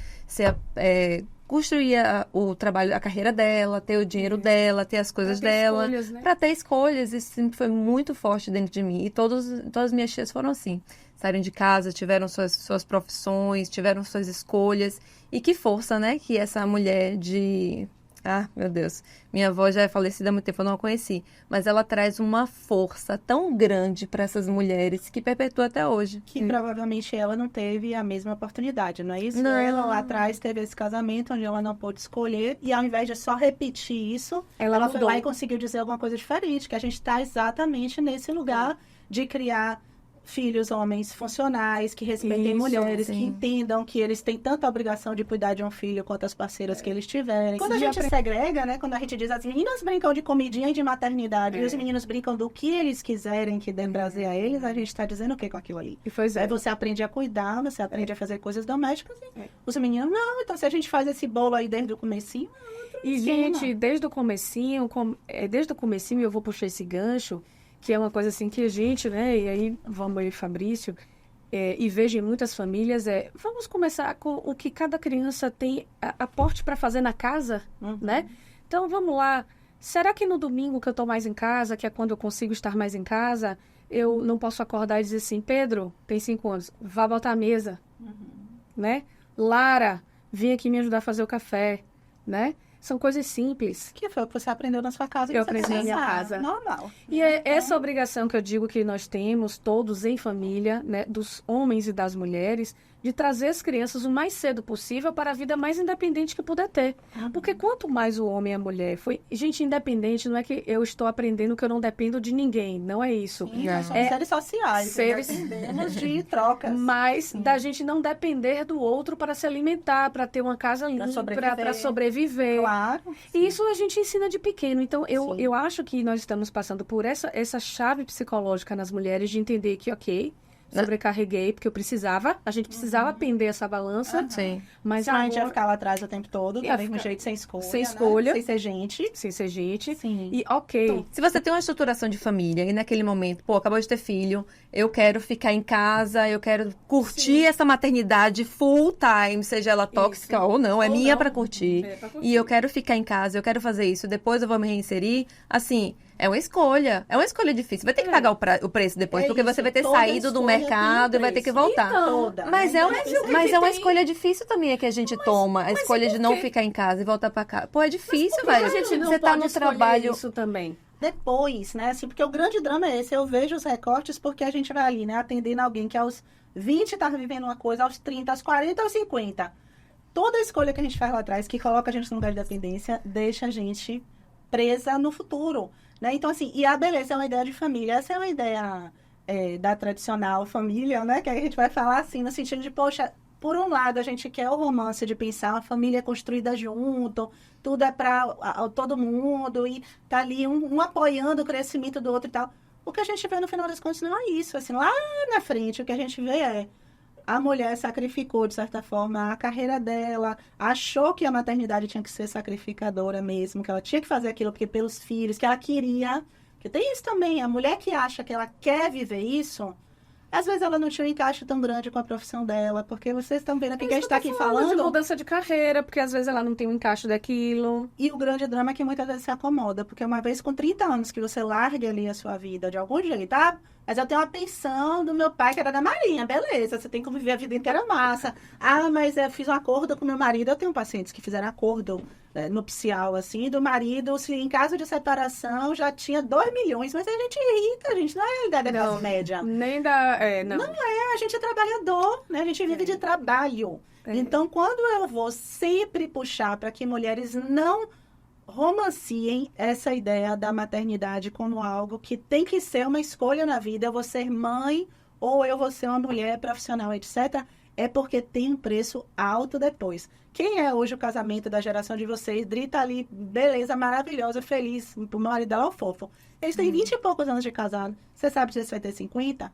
construir o trabalho, a carreira dela, ter o dinheiro dela, ter as coisas dela, né? para ter escolhas. Isso sempre foi muito forte dentro de mim. E todas as minhas tias foram assim. Saíram de casa, tiveram suas profissões, tiveram suas escolhas. E que força, né? Que essa mulher de... Ah, meu Deus. Minha avó já é falecida há muito tempo, eu não a conheci. Mas ela traz uma força tão grande para essas mulheres que perpetua até hoje. Que provavelmente ela não teve a mesma oportunidade, não é isso? Não. Ela lá atrás teve esse casamento onde ela não pôde escolher e ao invés de só repetir isso, ela foi lá e conseguiu dizer alguma coisa diferente, que a gente está exatamente nesse lugar de criar filhos, homens funcionais, que respeitem mulheres, que entendam que eles têm tanta obrigação de cuidar de um filho quanto as parceiras que eles tiverem. Quando a gente segrega, né? Quando a gente diz as meninas brincam de comidinha e de maternidade e os meninos brincam do que eles quiserem que dê prazer a eles, a gente está dizendo o que com aquilo ali? E pois é. Aí você aprende a cuidar, você aprende a fazer coisas domésticas e os meninos, não, então se a gente faz esse bolo aí desde o comecinho... E, gente, desde o comecinho eu vou puxar esse gancho, que é uma coisa assim que a gente, né, e aí vamos aí, Fabrício, e vejo em muitas famílias, vamos começar com o que cada criança tem aporte para fazer na casa, né? Então, vamos lá. Será que no domingo que eu estou mais em casa, que é quando eu consigo estar mais em casa, eu não posso acordar e dizer assim: Pedro, tem 5 anos, vá botar a mesa, né? Lara, vem aqui me ajudar a fazer o café, né? São coisas simples. Que foi o que você aprendeu na sua casa. Eu aprendi na minha casa. Normal. E é essa obrigação que eu digo que nós temos, todos em família, né, dos homens e das mulheres, de trazer as crianças o mais cedo possível para a vida mais independente que puder ter. Porque quanto mais o homem e a mulher Gente, independente não é que eu estou aprendendo que eu não dependo de ninguém. Não é isso. Sim, nós somos seres sociais. Dependemos de trocas. Mas da gente não depender do outro para se alimentar, para ter uma casa limpa, para sobreviver. Claro. E isso a gente ensina de pequeno. Então, eu acho que nós estamos passando por essa chave psicológica nas mulheres de entender que, ok, sobrecarreguei, porque a gente precisava pender essa balança. Sim. Mas a gente ia ficar lá atrás o tempo todo, do mesmo jeito, sem escolha. Sem escolha. Né? Sem ser gente. Sim. E ok. Então, se você tem uma estruturação de família e naquele momento, acabou de ter filho, eu quero ficar em casa, eu quero curtir essa maternidade full time, seja ela tóxica ou não, é minha pra curtir. E eu quero ficar em casa, eu quero fazer isso, depois eu vou me reinserir. Assim, é uma escolha difícil. Vai ter que pagar o preço depois, porque você vai ter saído do mercado e vai ter que voltar. Mas é uma escolha difícil também que a gente toma. A escolha de não ficar em casa e voltar pra casa. Pô, é difícil, velho. Você tá no trabalho. Isso também. Depois, né? Assim, porque o grande drama é esse. Eu vejo os recortes porque a gente vai ali, né? Atendendo alguém que aos 20 tá vivendo uma coisa, aos 30, aos 40, aos 50. Toda a escolha que a gente faz lá atrás, que coloca a gente no lugar de dependência, deixa a gente presa no futuro. Né? Então, assim, e a beleza é uma ideia de família. Essa é uma ideia da tradicional família, né? Que a gente vai falar assim, no sentido de, poxa, por um lado, a gente quer o romance de pensar uma família construída junto, tudo é para todo mundo, e tá ali um apoiando o crescimento do outro e tal. O que a gente vê no final das contas não é isso. Assim, lá na frente, o que a gente vê é a mulher sacrificou, de certa forma, a carreira dela, achou que a maternidade tinha que ser sacrificadora mesmo, que ela tinha que fazer aquilo porque pelos filhos, que ela queria. Porque tem isso também, a mulher que acha que ela quer viver isso, às vezes ela não tinha um encaixe tão grande com a profissão dela, porque vocês estão vendo aqui que a gente está aqui falando de mudança de carreira, porque às vezes ela não tem um encaixe daquilo. E o grande drama é que muitas vezes se acomoda, porque uma vez com 30 anos que você largue ali a sua vida de algum jeito, tá? Mas eu tenho uma pensão do meu pai, que era da Marinha. Beleza, você tem que viver a vida inteira massa. Ah, mas eu fiz um acordo com meu marido. Eu tenho pacientes que fizeram acordo nupcial, assim, do marido, se em caso de separação já tinha 2 milhões. Mas a gente é rica, a gente não é a realidade da classe média. Nem da... não é, a gente é trabalhador, né? A gente vive de trabalho. Então, quando eu vou sempre puxar para que mulheres não romanciem essa ideia da maternidade como algo que tem que ser uma escolha na vida, eu vou ser mãe ou eu vou ser uma mulher profissional, etc., é porque tem um preço alto depois. Quem é hoje o casamento da geração de vocês? Dri tá ali, beleza, maravilhosa, feliz, pro marido dela é um fofo. Eles têm 20 e poucos anos de casado. Você sabe se você vai ter 50?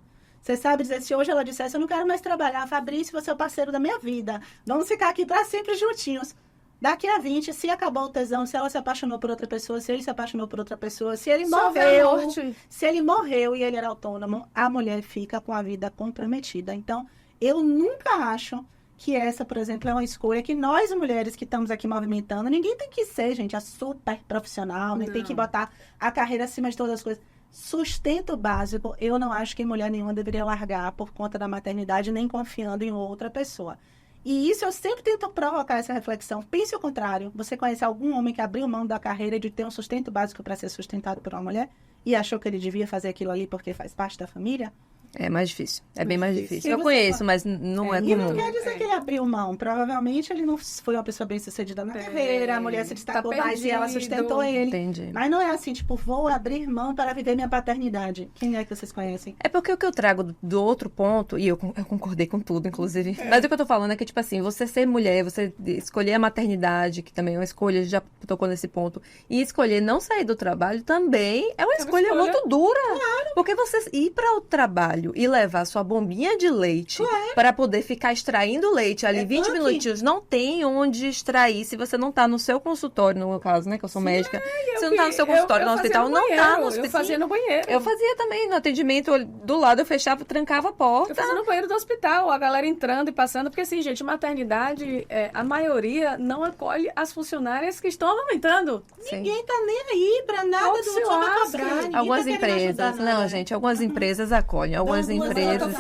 Você sabe dizer, se hoje ela dissesse, eu não quero mais trabalhar, Fabrício, você é o parceiro da minha vida. Vamos ficar aqui para sempre juntinhos. Daqui a 20, se acabou o tesão, se ela se apaixonou por outra pessoa, se ele se apaixonou por outra pessoa, se ele morreu, se ele morreu e ele era autônomo, a mulher fica com a vida comprometida. Então, eu nunca acho que essa, por exemplo, é uma escolha que nós, mulheres que estamos aqui movimentando, ninguém tem que ser, gente, a super profissional, nem tem que botar a carreira acima de todas as coisas. Sustento básico, eu não acho que mulher nenhuma deveria largar por conta da maternidade, nem confiando em outra pessoa. E isso eu sempre tento provocar essa reflexão. Pense o contrário. Você conhece algum homem que abriu mão da carreira de ter um sustento básico para ser sustentado por uma mulher e achou que ele devia fazer aquilo ali porque faz parte da família? É mais difícil. É bem mais difícil. E Eu conheço, mas não é E não comum. quer dizer que ele abriu mão. Provavelmente ele não foi uma pessoa bem sucedida na carreira, a mulher se destacou mais e ela sustentou ele. Entendi. Mas não é assim, tipo, vou abrir mão para viver minha paternidade. Quem é que vocês conhecem? É porque o que eu trago do outro ponto, e eu concordei com tudo, inclusive, mas o que eu tô falando é que, tipo assim, você ser mulher, você escolher a maternidade, que também é uma escolha, a gente já tocou nesse ponto, e escolher não sair do trabalho também é uma escolha muito dura. Claro. Porque você ir para o trabalho e levar sua bombinha de leite para poder ficar extraindo leite ali 20 minutinhos, não tem onde extrair se você não tá no seu consultório, no meu caso, né, que eu sou médica. Você não tá no seu consultório, no hospital, não tá no hospital. Eu fazia no banheiro. Eu fazia também no atendimento, do lado eu fechava, trancava a porta. Eu fazia no banheiro do hospital, a galera entrando e passando, porque assim, gente, maternidade, a maioria não acolhe as funcionárias que estão amamentando. Ninguém tá nem aí pra nada do outro pra cobrar. Algumas empresas, não, gente, algumas empresas acolhem, algumas empresas.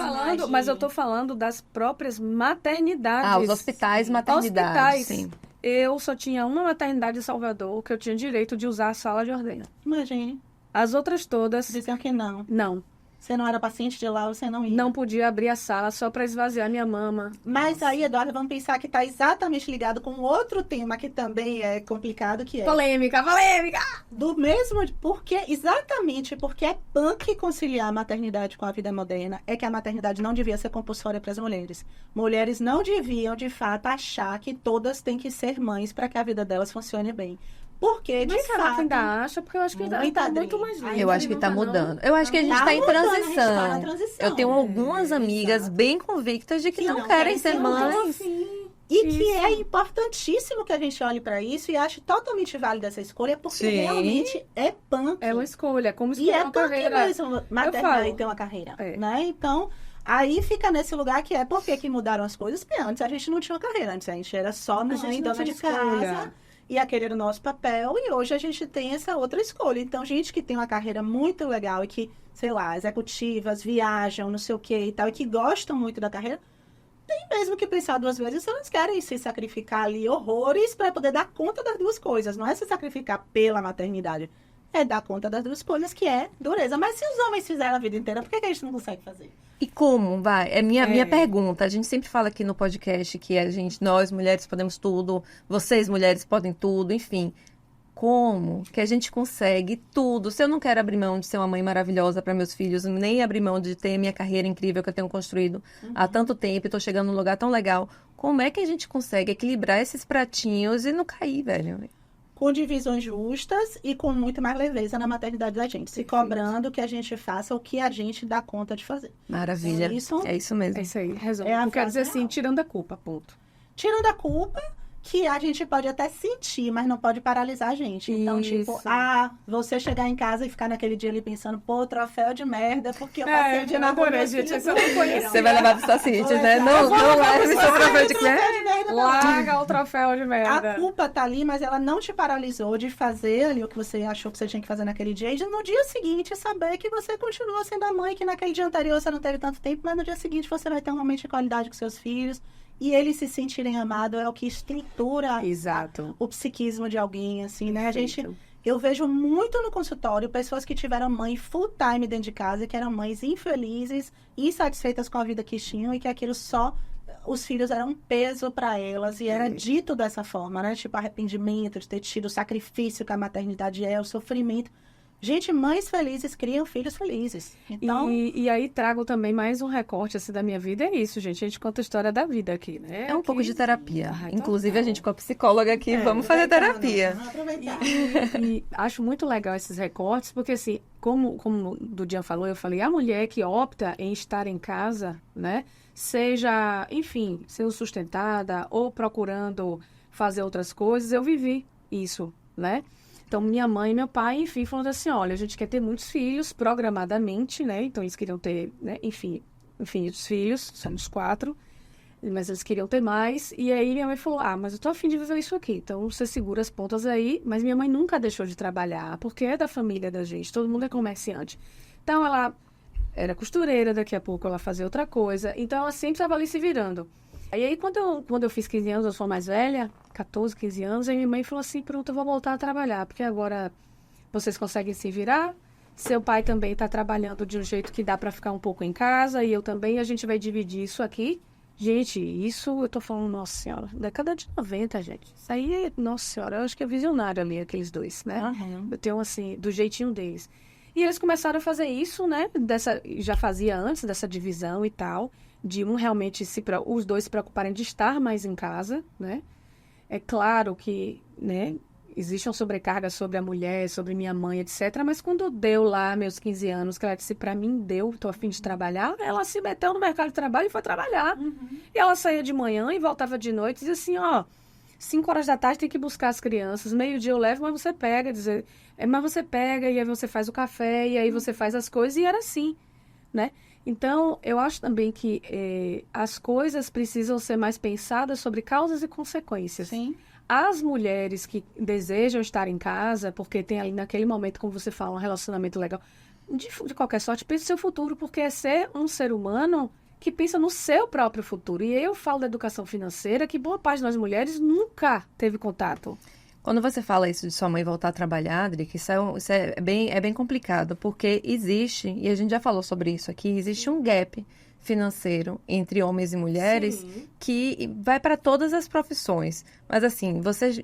Mas eu tô falando das próprias maternidades. Os hospitais, maternidades, sim. Eu só tinha uma maternidade em Salvador que eu tinha direito de usar a sala de ordem. Imagine. As outras todas... Diziam que não. Não. Você não era paciente de lá, você não ia. Não podia abrir a sala só para esvaziar minha mama. Mas aí, Eduardo, vamos pensar que está exatamente ligado com outro tema que também é complicado, que é... Polêmica! Do mesmo... Exatamente porque é punk conciliar a maternidade com a vida moderna, é que a maternidade não devia ser compulsória para as mulheres. Mulheres não deviam, de fato, achar que todas têm que ser mães para que a vida delas funcione bem. Porque, de fato... Mas ainda acha? Porque eu acho que está muito mais livre. Eu acho que está mudando. Eu acho que a gente está em transição. Eu tenho algumas amigas bem convictas de que não querem ser mães. E que é importantíssimo que a gente olhe para isso e ache totalmente válida essa escolha, porque realmente é punk. É uma escolha, como escolher uma carreira. E é punk mesmo, maternar e ter uma carreira, né? Então... Aí fica nesse lugar que é por que mudaram as coisas, porque antes a gente não tinha uma carreira, antes a gente era só mãe, dona de casa, e aquele era o nosso papel, e hoje a gente tem essa outra escolha. Então, gente que tem uma carreira muito legal e que, sei lá, executivas, viajam, não sei o que e tal, e que gostam muito da carreira, tem mesmo que pensar duas vezes se elas querem se sacrificar ali horrores para poder dar conta das duas coisas. Não é se sacrificar pela maternidade, é dar conta das duas coisas, que é dureza. Mas se os homens fizeram a vida inteira, por que a gente não consegue fazer? E como, vai? É minha pergunta. A gente sempre fala aqui no podcast que nós mulheres podemos tudo, vocês mulheres podem tudo, enfim. Como que a gente consegue tudo? Se eu não quero abrir mão de ser uma mãe maravilhosa para meus filhos, nem abrir mão de ter minha carreira incrível que eu tenho construído há tanto tempo e tô chegando num lugar tão legal, como é que a gente consegue equilibrar esses pratinhos e não cair, velho? Com divisões justas e com muito mais leveza na maternidade da gente. Se cobrando que a gente faça o que a gente dá conta de fazer. Maravilha. É isso mesmo. É isso aí, resumo. Quer dizer assim, tirando a culpa, ponto. Tirando a culpa, que a gente pode até sentir, mas não pode paralisar a gente. Então, tipo, você chegar em casa e ficar naquele dia ali pensando, pô, troféu de merda, porque eu passei o dia na rua. Você vai levar pros pacientes, né? Não leve seu troféu de merda. Larga o troféu de merda. A culpa tá ali, mas ela não te paralisou de fazer ali o que você achou que você tinha que fazer naquele dia. E no dia seguinte, saber que você continua sendo a mãe, que naquele dia anterior você não teve tanto tempo, mas no dia seguinte você vai ter um momento de qualidade com seus filhos. E eles se sentirem amados é o que estrutura o psiquismo de alguém, assim, né? Eu vejo muito no consultório pessoas que tiveram mãe full time dentro de casa, que eram mães infelizes, insatisfeitas com a vida que tinham e que aquilo os filhos eram um peso para elas e era dito dessa forma, né? Tipo, arrependimento de ter tido o sacrifício que a maternidade é, o sofrimento. Gente, mães felizes criam filhos felizes. Então, E aí trago também mais um recorte assim, da minha vida. É isso, gente. A gente conta a história da vida aqui, né? É um pouco de terapia. Ah, Inclusive, total. a gente com a psicóloga aqui, vamos fazer terapia. Vamos aproveitar. E acho muito legal esses recortes, porque assim, como o Dudian falou, eu falei, a mulher que opta em estar em casa, né? Seja, enfim, sendo sustentada ou procurando fazer outras coisas, eu vivi isso, né? Então, minha mãe e meu pai, enfim, falando assim, olha, a gente quer ter muitos filhos, programadamente, né? Então, eles queriam ter, né? Enfim, os filhos, somos 4, mas eles queriam ter mais. E aí, minha mãe falou, mas eu tô a fim de viver isso aqui. Então, você segura as pontas aí. Mas minha mãe nunca deixou de trabalhar, porque é da família da gente, todo mundo é comerciante. Então, ela era costureira, daqui a pouco ela fazia outra coisa. Então, ela sempre estava ali se virando. Aí, quando eu fiz 15 anos, eu sou mais velha, 14, 15 anos, aí minha mãe falou assim, pronto, eu vou voltar a trabalhar, porque agora vocês conseguem se virar, seu pai também está trabalhando de um jeito que dá para ficar um pouco em casa, e eu também, a gente vai dividir isso aqui. Gente, isso eu tô falando, nossa senhora, década de 90, gente. Isso aí, nossa senhora, eu acho que é visionário ali, aqueles dois, né? Eu tenho, assim, do jeitinho deles. E eles começaram a fazer isso, né? Já fazia antes dessa divisão e tal, de realmente os dois se preocuparem de estar mais em casa, né? É claro que, né, existe uma sobrecarga sobre a mulher, sobre minha mãe, etc. Mas quando deu lá meus 15 anos, que ela disse, pra mim deu, tô a fim de trabalhar, ela se meteu no mercado de trabalho e foi trabalhar. E ela saía de manhã e voltava de noite e dizia assim, 5 horas da tarde tem que buscar as crianças, meio-dia eu levo, mas você pega, mas você pega e aí você faz o café e aí você faz as coisas e era assim, né? Então, eu acho também que as coisas precisam ser mais pensadas sobre causas e consequências. Sim. As mulheres que desejam estar em casa, porque tem ali naquele momento, como você fala, um relacionamento legal, de qualquer sorte, pense no seu futuro, porque é ser um ser humano que pensa no seu próprio futuro. E eu falo da educação financeira, que boa parte das mulheres nunca teve contato. Quando você fala isso de sua mãe voltar a trabalhar, Adri, que isso é bem complicado, porque existe, e a gente já falou sobre isso aqui, existe um gap financeiro entre homens e mulheres que vai para todas as profissões. Mas assim, você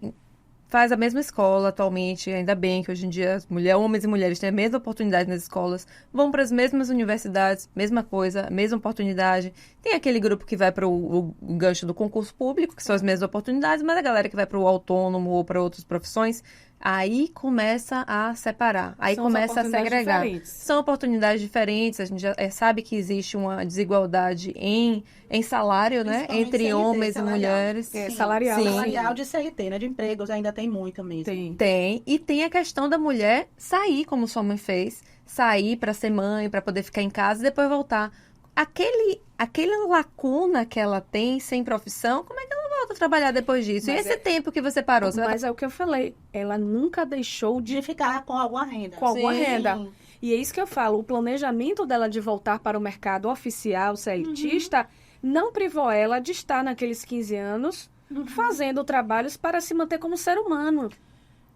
faz a mesma escola atualmente, ainda bem que hoje em dia homens e mulheres têm a mesma oportunidade nas escolas, vão para as mesmas universidades, mesma coisa, mesma oportunidade. Tem aquele grupo que vai para o gancho do concurso público, que são as mesmas oportunidades, mas a galera que vai para o autônomo ou para outras profissões, aí começa a separar, aí começa a segregar. São oportunidades diferentes, a gente já sabe que existe uma desigualdade em salário, né? Entre CLT, homens e salarial. mulheres. Salarial. Sim. Salarial de CLT, né? De empregos ainda tem muito mesmo. Tem. E tem a questão da mulher sair, como sua mãe fez, sair para ser mãe, para poder ficar em casa e depois voltar. Aquela lacuna que ela tem sem profissão, como é que ela volta a trabalhar depois disso? Mas e esse tempo que você parou? Mas é o que eu falei, ela nunca deixou De ficar com alguma renda. com alguma Sim. renda. E é isso que eu falo, o planejamento dela de voltar para o mercado oficial, CLTista, não privou ela de estar naqueles 15 anos fazendo trabalhos para se manter como ser humano.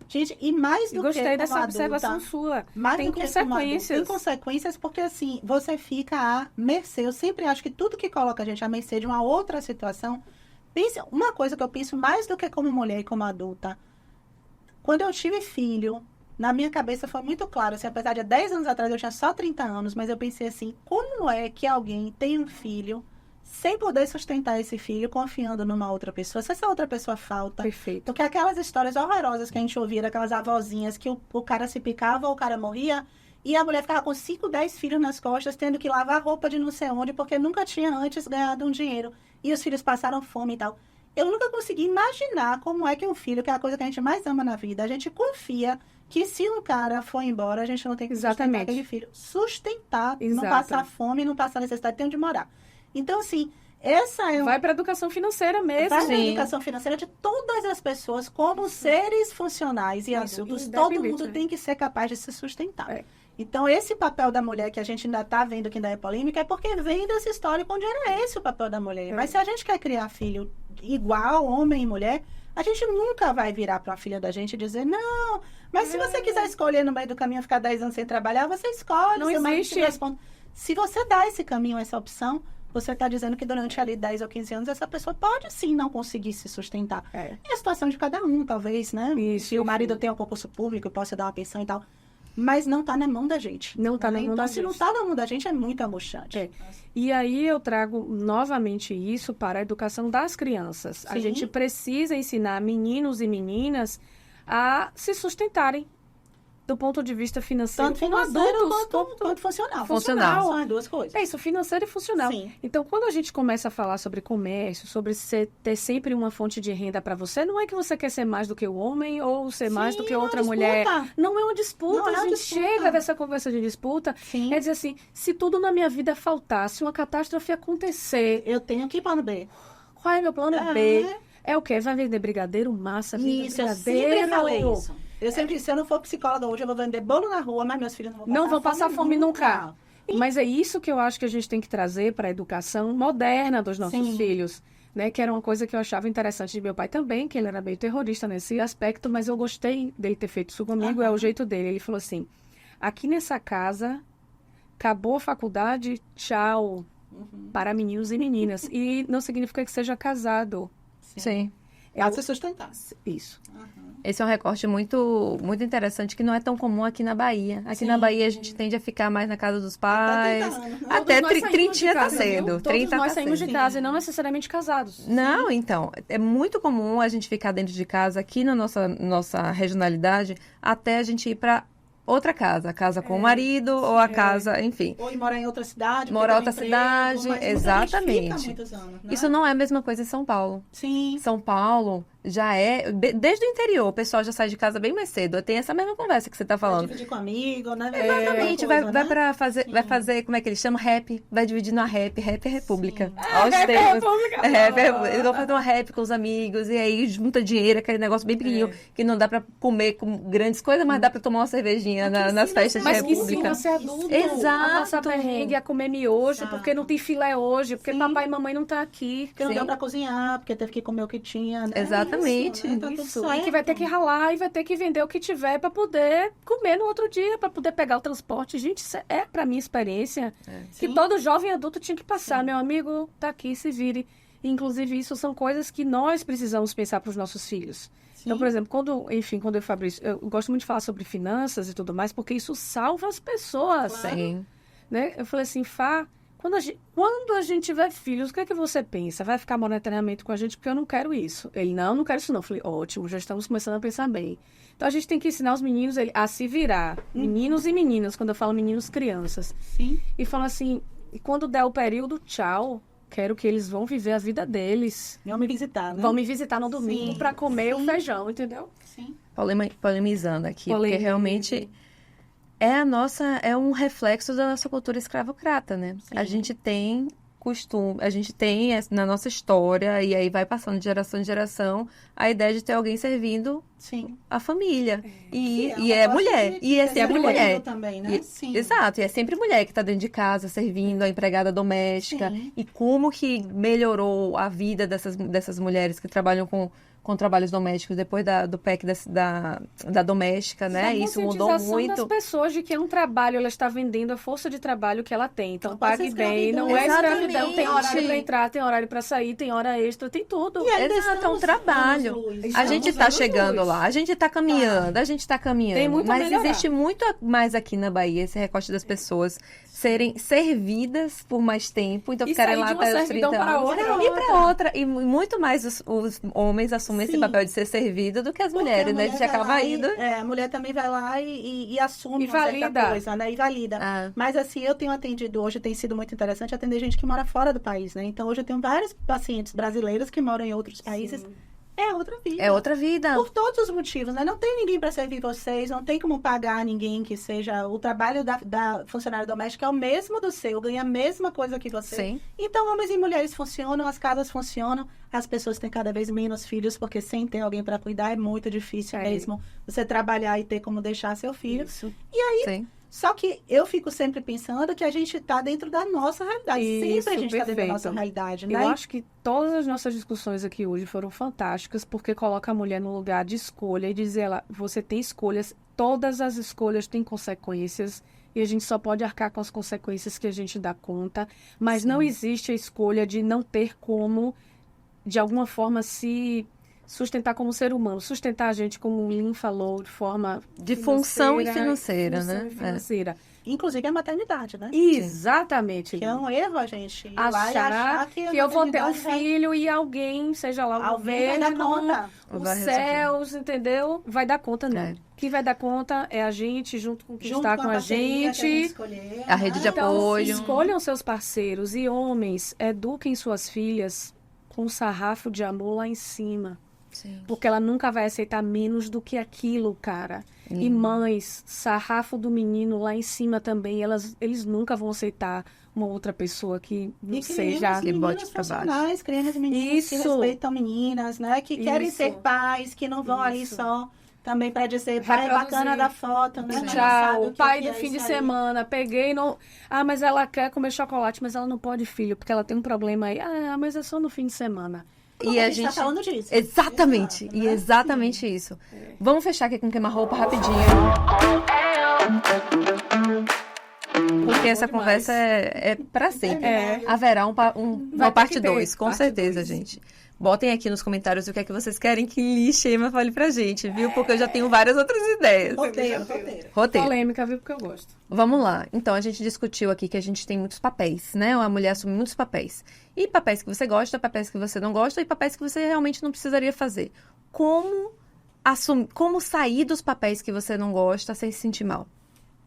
Gente, e mais E do gostei que dessa como observação adulta, sua. mais Tem do que como adulta, consequências. tem consequências porque, assim, você fica à mercê. Eu sempre acho que tudo que coloca a gente à mercê de uma outra situação... Pense, uma coisa que eu penso mais do que como mulher e como adulta. Quando eu tive filho, na minha cabeça foi muito claro. Assim, apesar de há 10 anos atrás eu tinha só 30 anos, mas eu pensei assim, como é que alguém tem um filho sem poder sustentar esse filho confiando numa outra pessoa? Se essa outra pessoa falta... Perfeito. Porque aquelas histórias horrorosas que a gente ouvia, daquelas avózinhas que o cara se picava ou o cara morria, e a mulher ficava com 5, 10 filhos nas costas, tendo que lavar roupa de não sei onde, porque nunca tinha antes ganhado um dinheiro. E os filhos passaram fome e tal. Eu nunca consegui imaginar como é que um filho, que é a coisa que a gente mais ama na vida, a gente confia que se um cara for embora, a gente não tem que sustentar Exatamente. aquele filho. Sustentar, não Exato. passar fome, não passar necessidade, tem onde morar. Então, assim, essa é Vai para a educação financeira mesmo. Vai na Sim. educação financeira de todas as pessoas como seres funcionais e Isso, adultos. Todo independente, mundo né? tem que ser capaz de se sustentar. É. Então, esse papel da mulher que a gente ainda está vendo que ainda é polêmica é porque vem dessa história onde era esse o papel da mulher. É. Mas se a gente quer criar filho igual, homem e mulher, a gente nunca vai virar para a filha da gente e dizer, não, mas se você quiser escolher no meio do caminho ficar 10 anos sem trabalhar, você escolhe. Não seu marido existe. te responde. Se você dá esse caminho, essa opção, você está dizendo que durante ali 10 ou 15 anos essa pessoa pode sim não conseguir se sustentar. É. É a situação de cada um, talvez, né? Isso, Se o marido enfim. tem um concurso público, possa dar uma pensão e tal. mas não está na mão da gente. Não está na mão da Então, se não gente. está na mão da gente, é muito angustiante. É. E aí eu trago novamente isso para a educação das crianças. A Sim. gente precisa ensinar meninos e meninas a se sustentarem do ponto de vista financeiro, Tanto como financeiro adultos, quanto funcional. Funcional. São as duas coisas. É isso, financeiro e funcional. Sim. Então, quando a gente começa a falar sobre comércio, sobre ter sempre uma fonte de renda para você, não é que você quer ser mais do que o homem ou ser mais do que Sim, outra é uma mulher. disputa. Não é uma disputa. Não é A uma gente disputa. chega dessa conversa de disputa. Sim. É dizer assim, se tudo na minha vida faltasse, uma catástrofe acontecer, Eu tenho que ir para o B. qual é meu plano B? É o quê? Vai vender brigadeiro, massa, vender Isso, eu brigadeiro. sempre falei isso. Eu sempre disse, se eu não for psicóloga hoje, eu vou vender bolo na rua, mas meus filhos Não vão passar fome nunca. Mas é isso que eu acho que a gente tem que trazer para a educação moderna dos nossos Sim. filhos. Né? Que era uma coisa que eu achava interessante de meu pai também, que ele era meio terrorista nesse aspecto, mas eu gostei dele ter feito isso comigo, é o jeito dele. Ele falou assim, aqui nessa casa, acabou a faculdade, tchau, para meninos e meninas. E não significa que seja casado. Sim. Pode se sustentar. Isso. Esse é um recorte muito, muito interessante que não é tão comum aqui na Bahia. Aqui na Bahia a gente tende a ficar mais na casa dos pais. Até Todos nós saímos 30 de tá casa, viu? cedo. Todos 30 nós tá saímos cedo. de casa e não necessariamente casados. Não, então, é muito comum a gente ficar dentro de casa aqui na nossa regionalidade até a gente ir para outra casa, a casa com o marido ou a casa, enfim. Ou ir morar em outra cidade. Morar em porque outra tem um emprego, cidade, mas muita gente exatamente. fica muitos anos, né? Isso não é a mesma coisa em São Paulo. Sim. São Paulo já é, desde o interior, o pessoal já sai de casa bem mais cedo. Tem essa mesma conversa que você tá Vai falando. dividir com amigo, né? Exatamente, Coisa, vai né? para fazer, Sim. vai fazer, como é que eles chamam? Rap, vai dividir no rap é república. Sim. Aos Rap é termos. república. Rap é república. Eles vão fazer uma rap com os amigos, e aí junta dinheiro, aquele negócio bem pequenininho, que não dá pra comer com grandes coisas, mas dá pra tomar uma cervejinha nas festas de Mas que república. ensina a ser adulto, Exato. a passar perrengue, a comer miojo, Exato. porque não tem filé hoje, porque Sim. papai e mamãe não tá aqui. Porque não Sim. deu pra cozinhar, porque teve que comer o que tinha, né? Exatamente. Isso, né? Tá tudo Isso, certo. e que vai ter que ralar e vai ter que vender o que tiver pra poder comer no outro dia, pra poder pegar o transporte. Gente, isso é pra minha experiência que Sim. todo jovem adulto tinha que passar. Meu amigo, tá aqui, se vire. Inclusive, isso são coisas que nós precisamos pensar para os nossos filhos. Sim. Então, por exemplo, quando eu Fabrício, eu gosto muito de falar sobre finanças e tudo mais, porque isso salva as pessoas. Claro. Sim. Né? Eu falei assim, Fá, quando a gente tiver filhos, o que é que você pensa? Vai ficar monetariamente com a gente? Porque eu não quero isso. Ele, não quero isso não. Eu falei, ótimo, já estamos começando a pensar bem. Então, a gente tem que ensinar os meninos a se virar. Meninos e meninas, quando eu falo meninos, crianças. Sim. E fala assim, e quando der o período, tchau, quero que eles vão viver a vida deles. Vão me visitar, né? Vão me visitar no domingo Sim, para comer o sim. feijão, entendeu? Sim. Polemizando aqui, porque Polêmica. realmente é um reflexo da nossa cultura escravocrata, né? Sim. A gente tem costume, a gente tem na nossa história, e aí vai passando de geração em geração, a ideia de ter alguém servindo Sim. a família. E uma é forma mulher. de E é ter sempre marido mulher. também, né? E- Sim. Exato, e é sempre mulher que está dentro de casa, servindo a empregada doméstica. Sim. E como que melhorou a vida dessas mulheres que trabalham com trabalhos domésticos depois do PEC da doméstica, né? Isso mudou das muito. pessoas de que é um trabalho, ela está vendendo a força de trabalho que ela tem. Então, Não pode pague ser bem, escravidão. não é escravidão. Exatamente. Tem horário para entrar, tem horário para sair, tem hora extra, tem tudo. E ainda Exato, é um estamos trabalho. anos-luz. A Estamos gente está anos-luz. chegando lá, a gente está caminhando, a gente está caminhando. Tem muito a mas melhorar. existe muito mais aqui na Bahia esse recorte das pessoas serem servidas por mais tempo, então E ficarem sair lá de uma até os servidão 30 para anos. outra. E para outra. E muito mais os homens assumem esse Sim. papel de ser servido do que as Porque mulheres, né? A mulher gente vai acaba lá indo. a mulher também vai lá e assume E uma certa valida. coisa, né? E valida. Ah. Mas assim, eu tenho atendido hoje, tem sido muito interessante atender gente que mora fora do país, né? Então hoje eu tenho vários pacientes brasileiros que moram em outros países. É outra vida. É outra vida. Por todos os motivos, né? Não tem ninguém para servir vocês, não tem como pagar ninguém que seja... O trabalho da funcionária doméstica é o mesmo do seu, ganha a mesma coisa que você. Sim. Então, homens e mulheres funcionam, as casas funcionam, as pessoas têm cada vez menos filhos, porque sem ter alguém para cuidar é muito difícil É. mesmo você trabalhar e ter como deixar seu filho. Isso. Sim. Só que eu fico sempre pensando que a gente está dentro da nossa realidade. Isso, Sempre a gente está dentro da perfeito. nossa realidade, Eu né? acho que todas as nossas discussões aqui hoje foram fantásticas, porque coloca a mulher no lugar de escolha e diz ela, você tem escolhas, todas as escolhas têm consequências, e a gente só pode arcar com as consequências que a gente dá conta, mas não existe a escolha de não ter como, de alguma forma, se sustentar como ser humano, sustentar a gente, como o Lin falou, de forma De função e financeira, função né? e financeira. Inclusive a maternidade, né? Exatamente. Que é um erro a gente ir lá e Achar a que eu vou ter um maternidade vai- filho e alguém, seja lá o Alguém vai dar governo, conta. os Vai resolver. céus, entendeu? Vai dar conta, não. É. Quem vai dar conta é a gente, junto com quem Junto está com com a parceria que gente. escolher, A rede de Então, apoio. escolham seus parceiros e homens, eduquem suas filhas com um sarrafo de amor lá em cima. Sim. Porque ela nunca vai aceitar menos do que aquilo, cara. E mães, sarrafo do menino lá em cima também, eles nunca vão aceitar uma outra pessoa que não E seja... Que bote pra baixo. funcionais, crianças e meninas que Isso. respeitam meninas, né? Que querem Isso. ser pais, que não vão ali Isso. só também para dizer, pai, é Reproduzir. bacana da foto, né? Mas não sabe Tchau, o o que pai que do é fim de isso aí. semana, peguei, não... Ah, mas ela quer comer chocolate, mas ela não pode, filho, porque ela tem um problema aí. Ah, mas é só no fim de semana. E a tá gente... falando disso. Exatamente, Exato, e né? exatamente isso. Vamos fechar aqui com queima-roupa rapidinho. Porque essa demais. conversa é pra sempre. É. Haverá uma Vai ter parte que ter, 2, com parte certeza, 2. gente. Botem aqui nos comentários o que é que vocês querem que Lixema fale pra gente, viu? Porque eu já tenho várias outras ideias. Roteiro. Roteiro. Polêmica, viu? Porque eu gosto. Vamos lá. Então, a gente discutiu aqui que a gente tem muitos papéis, né? A mulher assume muitos papéis. E papéis que você gosta, papéis que você não gosta e papéis que você realmente não precisaria fazer. Como sair dos papéis que você não gosta sem se sentir mal?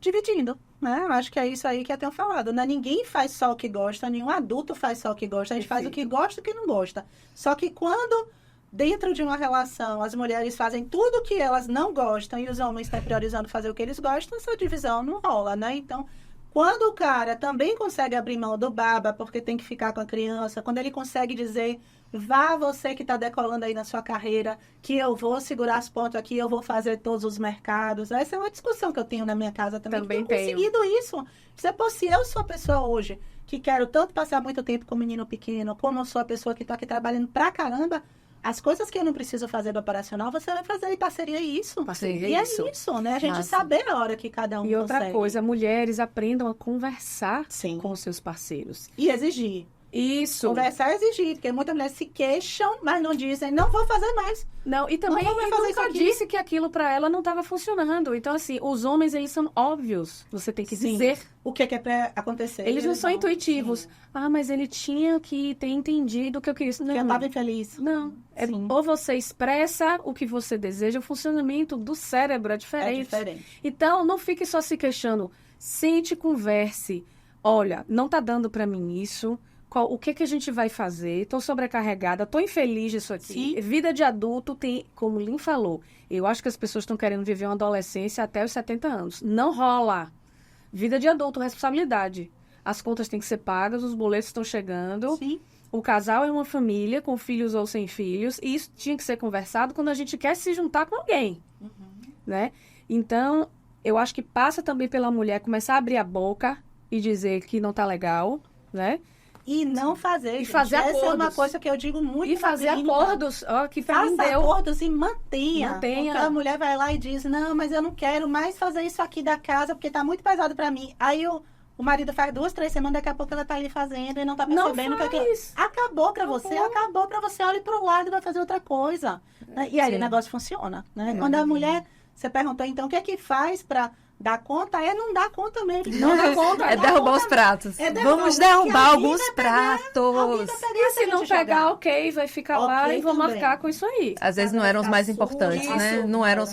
Dividindo, né? Eu acho que é isso aí que eu tenho falado, né? Ninguém faz só o que gosta, nenhum adulto faz só o que gosta, a gente faz o que gosta e o que não gosta. Só que quando, dentro de uma relação, as mulheres fazem tudo o que elas não gostam e os homens estão priorizando fazer o que eles gostam, essa divisão não rola, né? Então, quando o cara também consegue abrir mão do baba porque tem que ficar com a criança, quando ele consegue dizer, vá você que está decolando aí na sua carreira, que eu vou segurar as pontas aqui, eu vou fazer todos os mercados. Essa é uma discussão que eu tenho na minha casa também. Também que eu tenho conseguido isso. Se eu sou a pessoa hoje que quero tanto passar muito tempo com o menino pequeno, como eu sou a pessoa que está aqui trabalhando pra caramba, as coisas que eu não preciso fazer do operacional, você vai fazer em parceria isso. Parceria E isso. é isso, né? A gente Massa. saber a hora que cada um E outra consegue. coisa, mulheres aprendam a conversar Sim. com os seus parceiros. E exigir. Isso. Conversar e exigir, porque muitas mulheres se queixam, mas não dizem, não vou fazer mais. Não, e também Não vou mais fazer nunca isso aqui. disse que aquilo pra ela não estava funcionando. Então, assim, os homens, eles são óbvios. Você tem que Sim. dizer. O que é pra acontecer. Eles não são intuitivos. Sim. Ah, mas ele tinha que ter entendido o que eu queria. Não, Porque eu estava infeliz. não. É, Sim. ou você expressa o que você deseja, o funcionamento do cérebro é É diferente. diferente. Então, não fique só se queixando. Sente, converse. Olha, não tá dando pra mim isso. O que a gente vai fazer? Tô sobrecarregada, tô infeliz disso aqui. Sim. Vida de adulto tem, como o Lin falou, eu acho que as pessoas estão querendo viver uma adolescência até os 70 anos. Não rola. Vida de adulto, responsabilidade. As contas têm que ser pagas, os boletos estão chegando. Sim. O casal é uma família, com filhos ou sem filhos, e isso tinha que ser conversado quando a gente quer se juntar com alguém, né? Então, eu acho que passa também pela mulher começar a abrir a boca e dizer que não tá legal, né? E não fazer. E gente. fazer Essa é uma acordos. coisa que eu digo muito E na fazer clínica. acordos, ó, que pra mim Faça deu. acordos e mantenha. Mantenha. Porque a mulher vai lá e diz, não, mas eu não quero mais fazer isso aqui da casa, porque tá muito pesado pra mim. Aí o marido faz 2, 3 semanas, daqui a pouco ela tá ali fazendo e não tá Não percebendo que aquilo... faz. Acabou pra você, acabou pra você, olhe pro lado e vai fazer outra coisa. Né? E aí Sim. o negócio funciona. Né? Quando a mulher, você perguntou, então, o que é que faz pra dar conta? É não dar conta mesmo. Não dá conta. É dá derrubar conta os pratos. É derrubar, Vamos porque derrubar alguém alguns vai pegar, alguém pratos. vai pegar E se a não gente pegar, jogar. ok, vai ficar lá Ok, e vou também. marcar com isso aí. Às vezes não eram os mais importantes, Isso. né? Não eram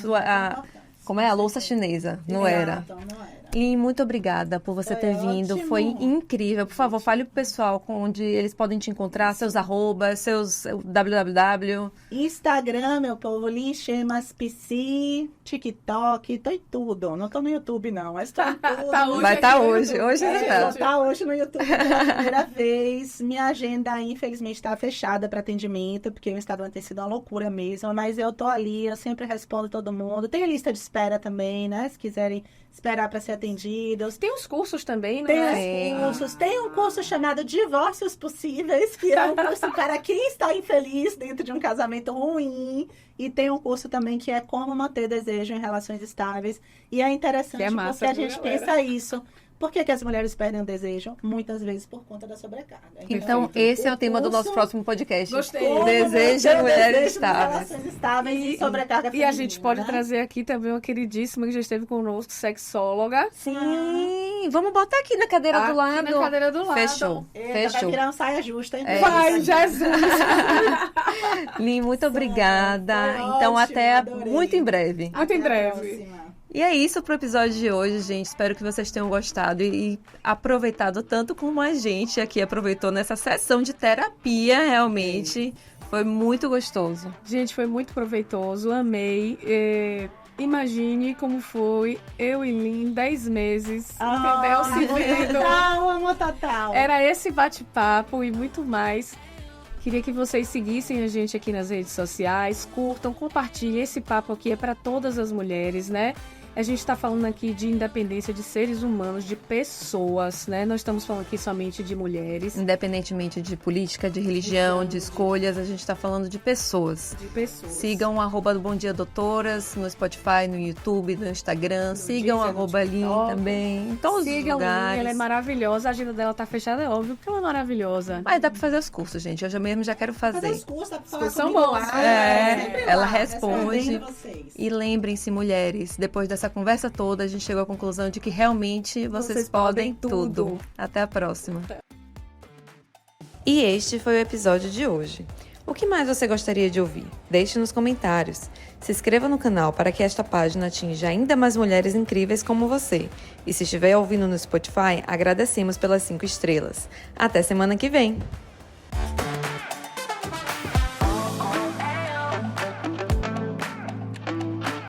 como é a louça chinesa, não era. Não era. E muito obrigada por você Foi ter vindo, ótimo. foi incrível. Por favor, fale pro pessoal onde eles podem te encontrar, seus arrobas, seus www. Instagram, meu povo, Lixemas PC, TikTok, tô em tudo. Não tô no YouTube, não, mas tô em tudo. Tá hoje Vai aqui estar no hoje, YouTube. hoje Vou tá. estar hoje no YouTube pela primeira vez. Minha agenda, infelizmente, está fechada para atendimento, porque o Instagram tem sido uma loucura mesmo. Mas eu tô ali, eu sempre respondo todo mundo. Tem a lista de espera também, né? Se quiserem esperar para ser atendidos. Tem os cursos também, não Tem é? os cursos. Tem um curso chamado Divórcios Possíveis, que é um curso para quem está infeliz dentro de um casamento ruim. E tem um curso também que é como manter desejo em relações estáveis. E é interessante Que é massa, porque a viu, gente galera? pensa isso. Por que as mulheres perdem o desejo? Muitas vezes por conta da sobrecarga. Então, esse é o tema do nosso próximo podcast. Gostei. Desejo de mulheres estáveis. Relações estáveis e sobrecarga E a feminina, gente pode né? trazer aqui também uma queridíssima que já esteve conosco, sexóloga. Sim, vamos botar aqui na cadeira do lado. Aqui na cadeira do lado. Fechou, Eita, vai fechou. virar uma saia justa, hein? Vai, Jesus! Lin, muito obrigada. Foi Então, ótimo, até adorei. muito em breve. Muito Até em a breve. próxima. E é isso pro episódio de hoje, gente. Espero que vocês tenham gostado e aproveitado tanto como a gente aqui aproveitou nessa sessão de terapia, realmente. Foi muito gostoso. Gente, foi muito proveitoso, amei. Imagine como foi eu e Lin 10 meses, entendeu? Se vendo. Total, amor total. Era esse bate-papo e muito mais. Queria que vocês seguissem a gente aqui nas redes sociais, curtam, compartilhem. Esse papo aqui é para todas as mulheres, né? A gente está falando aqui de independência de seres humanos, de pessoas, né? Nós estamos falando aqui somente de mulheres. Independentemente de política, de religião, de escolhas, a gente está falando de pessoas. De pessoas. Sigam o @ do Bom Dia Doutoras no Spotify, no YouTube, no Instagram. Sigam Deezer, no o @Lin TikTok. também, em todos os Sigam lugares. ela é maravilhosa. A agenda dela tá fechada, é óbvio, porque ela é maravilhosa. Mas dá pra fazer os cursos, gente. Eu mesmo já quero Fazer fazer. os cursos, dá pra falar Os cursos são comigo bons. lá, É, sempre ela lá, responde. respondendo vocês. E lembrem-se, mulheres, depois dessa conversa toda, a gente chegou à conclusão de que realmente vocês podem tudo. Até a próxima. E este foi o episódio de hoje. O que mais você gostaria de ouvir? Deixe nos comentários. Se inscreva no canal para que esta página atinja ainda mais mulheres incríveis como você. E se estiver ouvindo no Spotify, agradecemos pelas 5 estrelas. Até semana que vem!